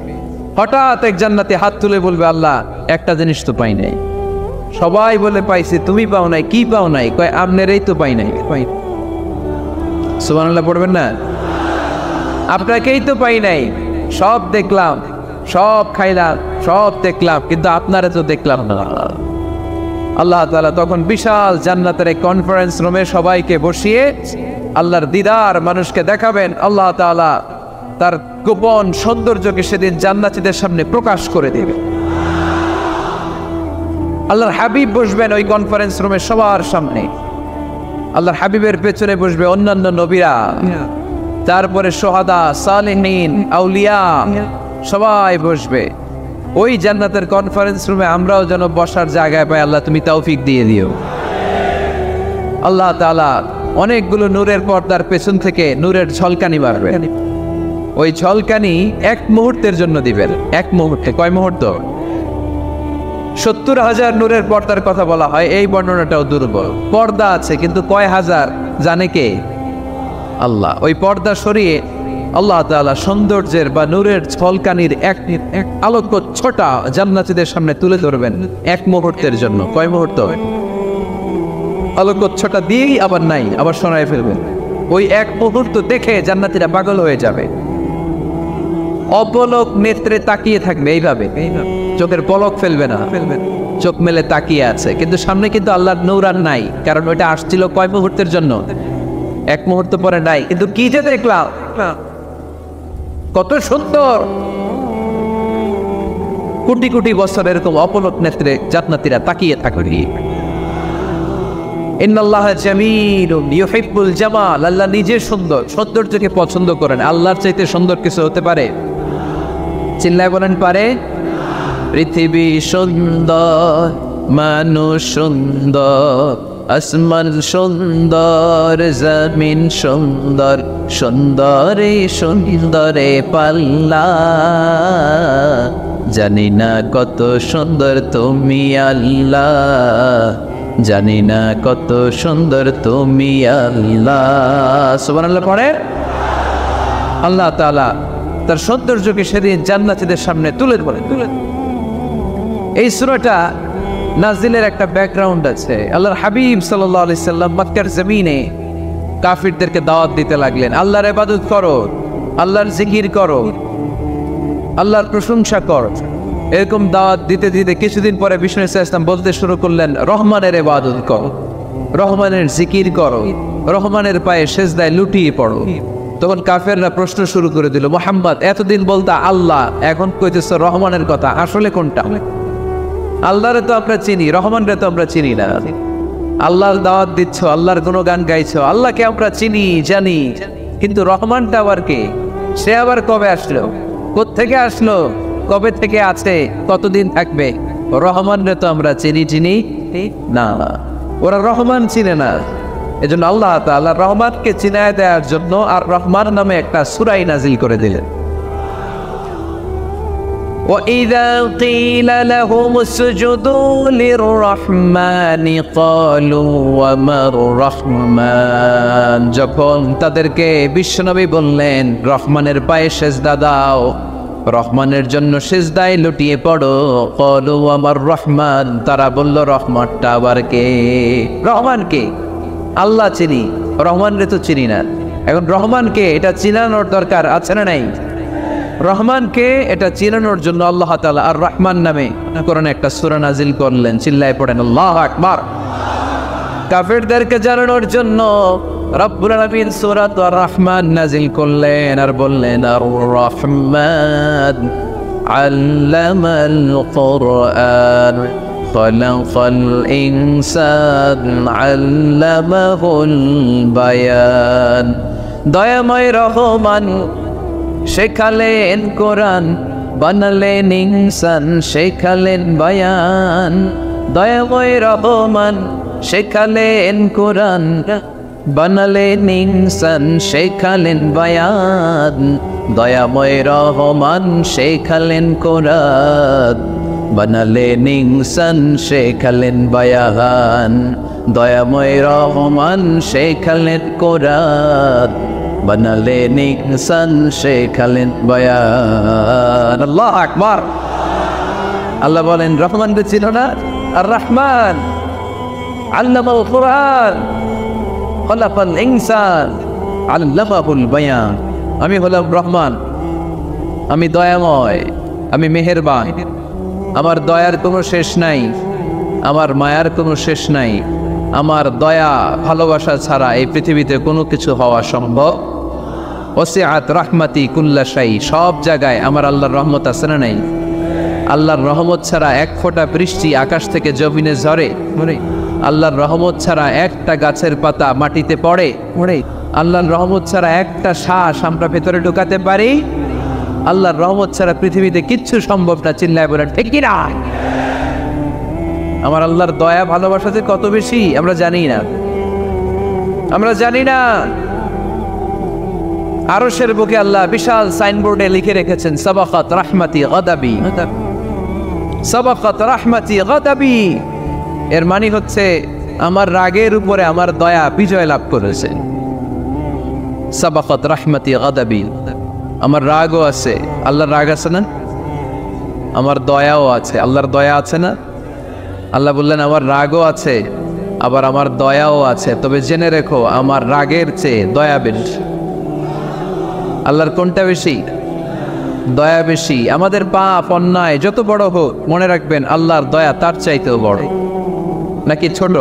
হঠাৎ এক জান্নাতি হাত তুলে বলবে, আল্লাহ একটা জিনিস তো পাই নাই। সবাই বলে পাইছি, তুমি পাও নাই। কি পাও নাই? কয় আপনারই তো পাই নাই। সুবহানাল্লাহ পড়বেন না? আপনাকেই তো পাই নাই। সব দেখলাম, সব খাইলাম, সব দেখলাম, কিন্তু আপনারা তো দেখলাম না। আল্লাহ তাআলা তখন বিশাল জান্নাতের এক কনফারেন্স রুমে সবাইকে বসিয়ে আল্লাহর দিদার মানুষকে দেখাবেন। আল্লাহ তাআলা তার গোপন সৌন্দর্যকে সেদিন জান্নাতীদের সামনে প্রকাশ করে দেবে। আল্লাহর হাবিব বসবেন ওই কনফারেন্স রুমে সবার সামনে। আল্লাহর হাবিবের পেছনে বসবে অন্যান্য নবীরা, তারপরে সোহাদা, সালেহিন, আউলিয়া সবাই বসবে ওই জান্নাতের কনফারেন্স রুমে। আমরাও যেন বসার জায়গায় পাই, আল্লাহ তুমি তৌফিক দিয়ে দিও। আল্লাহ তাআলা অনেকগুলো নূরের পর্দার পেছন থেকে নূরের ঝলকানি মারবে। ওই ঝলকানি এক মুহূর্তের জন্য দিবেন। এক মুহূর্তে। কয় মুহূর্ত? 70,000 নূরের পর্দার কথা বলা হয়। এই বর্ণনাটাও দুর্বল। পর্দা আছে কিন্তু কয় হাজার জানে কে? আল্লাহ। ওই পর্দা সরিয়ে আল্লাহ তাআলা সৌন্দর্যের বা নূরের ঝলকানির এক আলোক ছোটা জান্নাতীদের সামনে তুলে ধরবেন এক মুহূর্তের জন্য। কয় মুহূর্ত? আলোক ছোটা দিয়েই আবার নাই, আবার শোনায় ফেলবেন। ওই এক মুহূর্ত দেখে জান্নাতীরা পাগল হয়ে যাবে, অপলক নেত্রে তাকিয়ে থাকবে এইভাবে, চোখের পলক ফেলবে না, চোখ মেলে তাকিয়ে আছে। কিন্তু সামনে কিন্তু আল্লাহর নূর আর নাই, কারণ ওইটা আসছিল কয় মুহূর্তের জন্য? এক মুহূর্ত পরে নাই। কিন্তু কি যে দেখলাম, কত সুন্দর! কোটি কোটি বছর এরকম অপলক নেত্রে জান্নাতীরা তাকিয়ে থাকবে। ইন্নাল্লাহা জামিলুন ইউহিব্বুল জামাল, আল্লাহ নিজে সুন্দর, সৌন্দর্যকে পছন্দ করেন। আল্লাহর চাইতে সুন্দর কিছু হতে পারে? চিল্লায় বলেন পারে? পৃথিবী সুন্দর, মানুষ সুন্দর, আসমান সুন্দর, জমিন সুন্দর, সুন্দরে সুন্দরে পাল্লা। জানি না কত সুন্দর তুমি আল্লাহ, জানি না কত সুন্দর তুমি আল্লাহ। সুবহানাল্লাহ পড়ে। আল্লাহ তাআলা তার সৌন্দর্যকে সেদিন জান্নাতীদের সামনে তুলে ধরেন। এই সূরাটা নাজিলের একটা ব্যাকগ্রাউন্ড আছে। আল্লাহর হাবিব সাল্লাল্লাহু আলাইহি সাল্লাম মক্কার জমিনে কাফিরদেরকে দাওয়াত দিতে লাগলেন, আল্লাহর ইবাদত করো, আল্লাহর জিকির করো, আল্লাহর প্রশংসা করো। এরকম দাওয়াত দিতে দিতে কিছুদিন পরে বিষ্ণু ইসলাম বলতে শুরু করলেন, রহমানের ইবাদত করো, রহমানের জিকির করো, রহমানের পায়ে সেজদায় লুটিয়ে পড়ো। তখন কাফেররা প্রশ্ন শুরু করে দিল, মুহাম্মদ এতদিন বলতা আল্লাহ, এখন কইতেছ রহমানের কথা, আসলে কোনটা? আল্লাহরে তো আমরা চিনি, রহমানরে তো আমরা চিনি না। আল্লাহর দাওয়াত দিচ্ছ, আল্লাহর গুণগান গাইছো, আল্লাহকে আমরা চিনি জানি, কিন্তু রহমানটা আবার কে? সে আবার কবে আসলো, কোত্থেকে আসলো, কবে থেকে আছে, কতদিন থাকবে? রহমানরে তো আমরা চিনি না, ওরা রহমান চিনে না। এজন্য আল্লাহ তাআলা রহমানকে চিনায় দেওয়ার জন্য আর রহমান নামে একটা সূরা নাজিল করে দিলেন। وَإِذَا قِيلَ لَهُمُ اسْجُدُوا لِلرَّحْمَنِ قَالُوا وَمَا الرَّحْمَنُ, যখন তাদেরকে বিশ্বনবী বললেন রহমানের পায়ে সেজদা দাও, রহমানের জন্য সেজদায় লুটিয়ে পড়ো, ক্বালু আমার রহমান, তারা বলল রহমানটা আবার কে? রহমান কে? আল্লাহ চিনি, রহমানরে তো চিনি না। এখন রহমানকে এটা চিনানোর দরকার আছে না নাই? রহমানকে এটা চিনানোর জন্য আল্লাহ তাআলা আর রহমান নামে কোরআনে একটা সূরা নাজিল করলেন। চিল্লায় পড়েন আল্লাহু আকবার। কাফেরদেরকে জানানোর জন্য রব্বুল আলামিন সূরা আর রহমান নাজিল করলেন আর বললেন, আর রহমান আল্লামাল কুরআন খালাকাল ইনসান আল্লামাহুল বায়ান। দয়াময় রহমান শেখালেন কোরআন, বানালেন ইনসান, শেখালেন বায়ান। দয়াময় রহমান শেখালেন কোরআন, বানালেন ইনসান, শেখালেন বায়ান। দয়াময় রহমান শেখালেন কোরআন, বানালেন ইনসান, শেখালেন বায়ান। দয়াময় রহমান শেখালেন কোরআন, বানালেন ইনসান, শেখালেন বায়ান। আল্লাহু আকবার। আল্লাহ বলেন রহমানকে চিনো না? আর রহমান আল্লামাল কুরআন খালাকাল ইনসান আল্লামাহুল বায়ান। আমি হলাম রহমান, আমি দয়াময়, আমি মেহেরবান। আমার দয়ার কোনো শেষ নাই, আমার মায়ার কোনো শেষ নাই। আমার দয়া ভালোবাসা ছাড়া এই পৃথিবীতে কোনো কিছু হওয়া সম্ভব। ওয়াসিআত রাহমাতি কুল্লা শাই, সব জায়গায় আমার আল্লাহর রহমত আছে না নাই? আল্লাহর রহমত ছাড়া এক ফোঁটা বৃষ্টি আকাশ থেকে জমিনে ঝরে? আল্লাহর রহমত ছাড়া একটা গাছের পাতা মাটিতে পড়ে? আল্লাহর রহমত ছাড়া একটা শ্বাস আমরা ভেতরে ঢুকাতে পারি? আল্লাহর রহমত ছাড়া পৃথিবীতে কিচ্ছু সম্ভব না। চিল্লায় বলেন ঠিক কি না? আমার আল্লাহর দয়া ভালোবাসা যে কত বেশি আমরা জানি না, আমরা জানি না। আরশের বুকে আল্লাহ বিশাল সাইনবোর্ডে লিখে রেখেছেন, সাবাকাত রাহমাতি গাদাবি, সাবাকাত রাহমাতি গাদাবি। এর মানে হচ্ছে আমার রাগের উপরে আমার দয়া বিজয় লাভ করেছে। সাবাকাত রাহমাতি গাদাবি, আমার রাগও আছে, আল্লাহর রাগ আছে না? আমার দয়াও আছে, আল্লাহর দয়া আছে না? আল্লাহ বললেন আমার রাগও আছে, আবার আমার দয়াও আছে, তবে জেনে রেখো আমার রাগের চেয়ে দয়া বেশি। আল্লাহর কোনটা বেশি? দয়া বেশি। আমাদের পাপ অন্যায় যত বড় হোক, মনে রাখবেন আল্লাহর দয়া তার চাইতেও বড়। নাকি ছোট?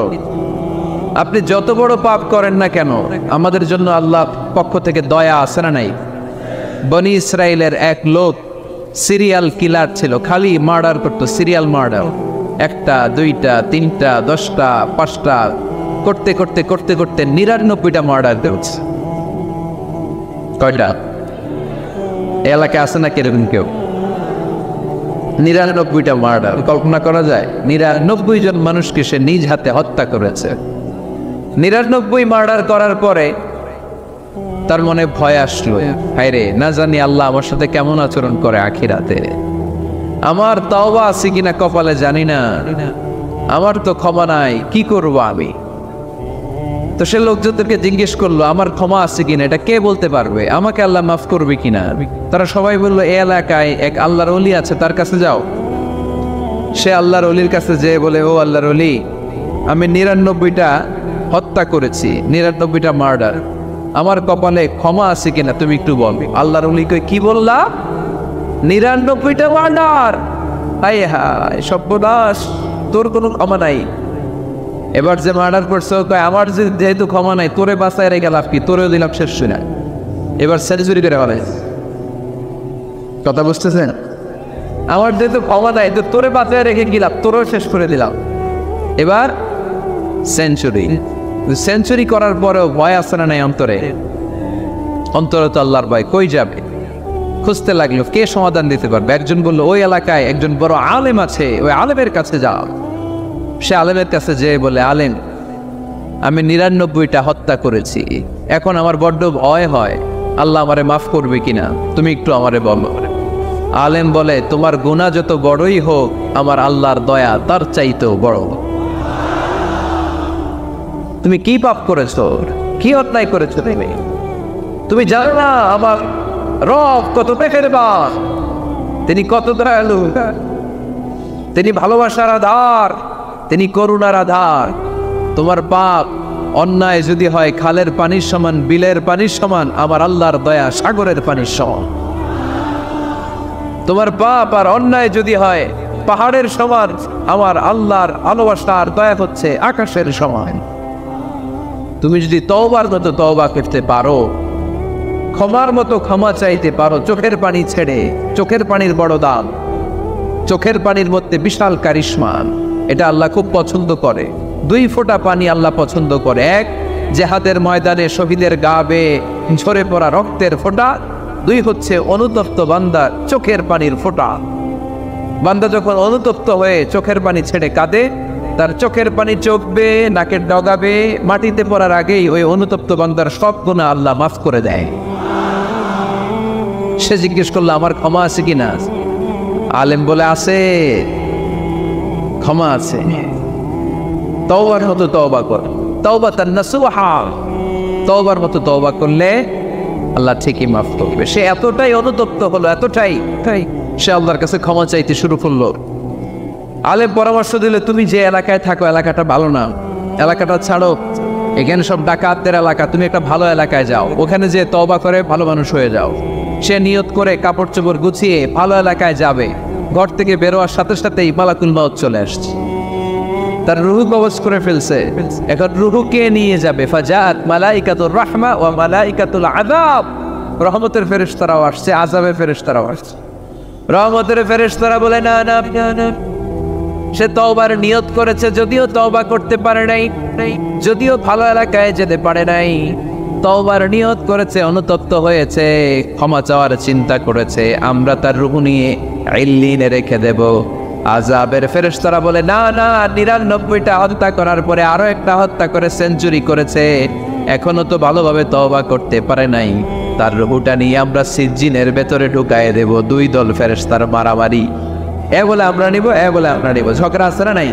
আপনি যত বড় পাপ করেন না কেন, আমাদের জন্য আল্লাহ পক্ষ থেকে দয়া আছে না নাই? বনি ইসরায়েলের এক লোক সিরিয়াল কিলার ছিল, খালি মার্ডার করতো, সিরিয়াল মার্ডার। একটা, দুইটা, তিনটা, 10টা, 5টা করতে করতে করতে করতে 99টা মার্ডার করেছে। কয়টা? এলাকায় আছে না কিরকম কেউ? 99টা মার্ডার। কল্পনা করা যায়? 99 জন মানুষকে সে নিজ হাতে হত্যা করেছে। 99 মার্ডার করার পরে তার মনে ভয় আসলো, হায়রে না জানি আল্লাহ আমার সাথে কেমন আচরণ করে আখিরাতে। আমার তওবা আছে কিনা কপালে জানি না, আমার তো ক্ষমা নাই, কি করব আমি? তো সে লোকজনদেরকে জিজ্ঞেস করলো আমার ক্ষমা আছে কিনা, এটা কে বলতে পারবে? আমাকে আল্লাহ মাফ করবে কিনা? তারা সবাই বললো এই এলাকায় এক আল্লাহর ওলি আছে, তার কাছে যাও। সে আল্লাহর ওলির কাছে যেয়ে বলে, ও আল্লাহর ওলি, আমি 99টা হত্যা করেছি, 99টা মার্ডার, আমার কপালে ক্ষমা আছে কিনা তুমি একটু বল। আল্লাহর ওলি কই, কি বললা? 99টা মার্ডার? হায় হায় সর্বনাশ, তোর কোনো ক্ষমা নাই। এবার যে মার্ডার করছে কয় আমার যেহেতু ক্ষমা নাই, তোরে বাঁচায় রেখে লাভ কি, তোরেও দিলাম শেষ শুনে। এবার সেঞ্চুরি করে বলে, কথা বুঝতেছেন? আমার যেহেতু ক্ষমা নাই, তো তোরে বাঁচায় রেখে গেলাম, তোরেও শেষ করে দিলাম। এবার সেঞ্চুরি। সেঞ্চুরি করার পরেও ভয় আসে না নাই অন্তরে? অন্তরে তো আল্লাহর ভয়, কই যাবে? খুঁজতে লাগলো কে সমাধান দিতে পারবে। একজন বললো ওই এলাকায় একজন বড় আলেম আছে, ওই আলেমের কাছে যাও। সে আলেমের কাছে যেয়ে বলে, আলেম, আমি 99টা হত্যা করেছি, এখন আমার বড্ড ভয় হয়, আল্লাহ আমারে মাফ করবে কিনা, তুমি একটু আমারে বলো। আলেম বলে, তোমার গুনাহ যত বড়ই হোক, আমার আল্লাহর দয়া তার চাইতেও বড়। তুমি কি পাপ করেছো, কি অন্যায় করেছো? তুমি জানো না আমার রব কত মেহেরবান, তিনি কত দয়ালু, তিনি ভালোবাসার আধার, তিনি করুণার আধার। তোমার পাপ অন্যায় যদি হয় খালের পানির সমান, বিলের পানির সমান, আমার আল্লাহর দয়া সাগরের পানির সমান। তোমার পাপ আর অন্যায় যদি হয় পাহাড়ের সমান, আমার আল্লাহর ভালোবাসার দয়া হচ্ছে আকাশের সমান। তুমি যদি তওবার মতো তওবা করতে পারো, ক্ষমার মতো ক্ষমা চাইতে পারো, চোখের পানি ছেড়ে, চোখের পানির বড় দাম, চোখের পানির মধ্যে বিশাল কারিশমা, এটা আল্লাহ খুব পছন্দ করে। 2 ফোঁটা পানি আল্লাহ পছন্দ করে। এক, জেহাদের ময়দানে শহীদের গা বেয়ে ঝরে পড়া রক্তের ফোঁটা। 2 হচ্ছে অনুতপ্ত বান্দার চোখের পানির ফোঁটা। বান্দা যখন অনুতপ্ত হয়ে চোখের পানি ছেড়ে কাঁদে, তার চোখের পানি চোখ বেয়ে নাকের ডগা বেয়ে মাটিতে পড়ার আগেই ওই অনুতপ্ত বান্দার সব গুনাহ আল্লাহ মাফ করে দেয়। সে জিজ্ঞেস করলো আমার ক্ষমা আছে কিনা? আলেম বলে আছে, ক্ষমা আছে। তওবার মতো তওবা কর, তাওবাতান নাসুহা, তওবার মতো তওবা করলে আল্লাহ ঠিকই মাফ করবে। সে এতটাই অনুতপ্ত হলো, এতটাই সে আল্লাহর কাছে ক্ষমা চাইতে শুরু করলো। আলেম পরামর্শ দিলে, তুমি যে এলাকায় থাকো এলাকাটা ভালো না, এলাকাটা ছাড়ো, এখানে সব ডাকাতদের এলাকা, তুমি একটা ভালো এলাকায় যাও, ওখানে যে তওবা করে ভালো মানুষ হয়ে যাও। সে নিয়ত করে কাপড় চোপড় গুছিয়ে ভালো এলাকায় যাবে, ঘর থেকে বেরোয়ার সাথে সাথেই মালাকুল মাউত চলে আসছে, তার রুহু কবজ করে ফেলছে। এখন রুহুকে নিয়ে যাবে, ফাজাত মালাইকাতুর রাহমা ওয়া মালাইকাতুল আযাব, রহমতের ফেরেশতারাও আসছে, আযাবের ফেরেশতারাও আসছে। রহমতের ফেরেশতারা বলে না না না, সে তওবার নিয়ত করেছে, যদিও তওবা করতে পারে নাই, যদিও ভালো এলাকায় যেতে পারে নাই, তওবার নিয়ত করেছে, অনুতপ্ত হয়েছে, ক্ষমা চাওয়ার চিন্তা করেছে, আমরা তার রূহ নিয়ে ইল্লিনে রেখে দেব। আযাবের ফেরেশতারা বলে না না, 99টা হত্যা করার পরে আরো একটা হত্যা করে সেঞ্চুরি করেছে, এখনো তো ভালোভাবে তওবা করতে পারে নাই, তার রূহটা নিয়ে আমরা সিজ্জিনের ভেতরে ঢুকায়ে দেব। 2 দল ফেরেশতার মারামারি, এ বলে আমরা নিব, এ বলে আমরা নিব, ঝগড়া আছে না নাই?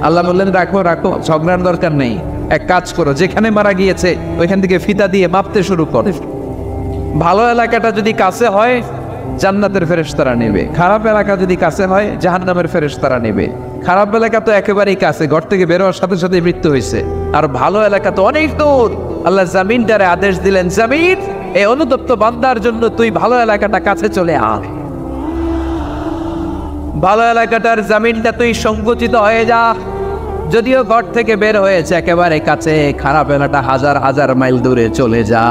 আল্লাহ বললেন রাখো রাখো, ঝগড়ার দরকার নেই, এক কাজ করো, যেখানে মারা গিয়েছে ওইখান থেকে ফিতা দিয়ে মাপতে শুরু করো। ভালো এলাকাটা যদি কাছে হয় জান্নাতের ফেরেশতারা নেবে, খারাপ এলাকা যদি কাছে হয় জাহান্নামের ফেরেশতারা নেবে। খারাপ এলাকা তো একেবারেই কাছে, ঘর থেকে বের হওয়ার সাথে সাথে মৃত্যু হয়েছে। আর ভালো এলাকা তো অনেক দূর। আল্লাহ জামিনটারে আদেশ দিলেন, জামিন এই অনুতপ্ত বান্দার জন্য তুই ভালো এলাকাটা কাছে চলে আয়। ভালো এলাকাটার জামিনটা তুই সংকুচিত হয়ে যা। যদিও ঘর থেকে বের হয়েছে একেবারে কাছে, খারাপ এলাকাটা হাজার হাজার মাইল দূরে চলে যা।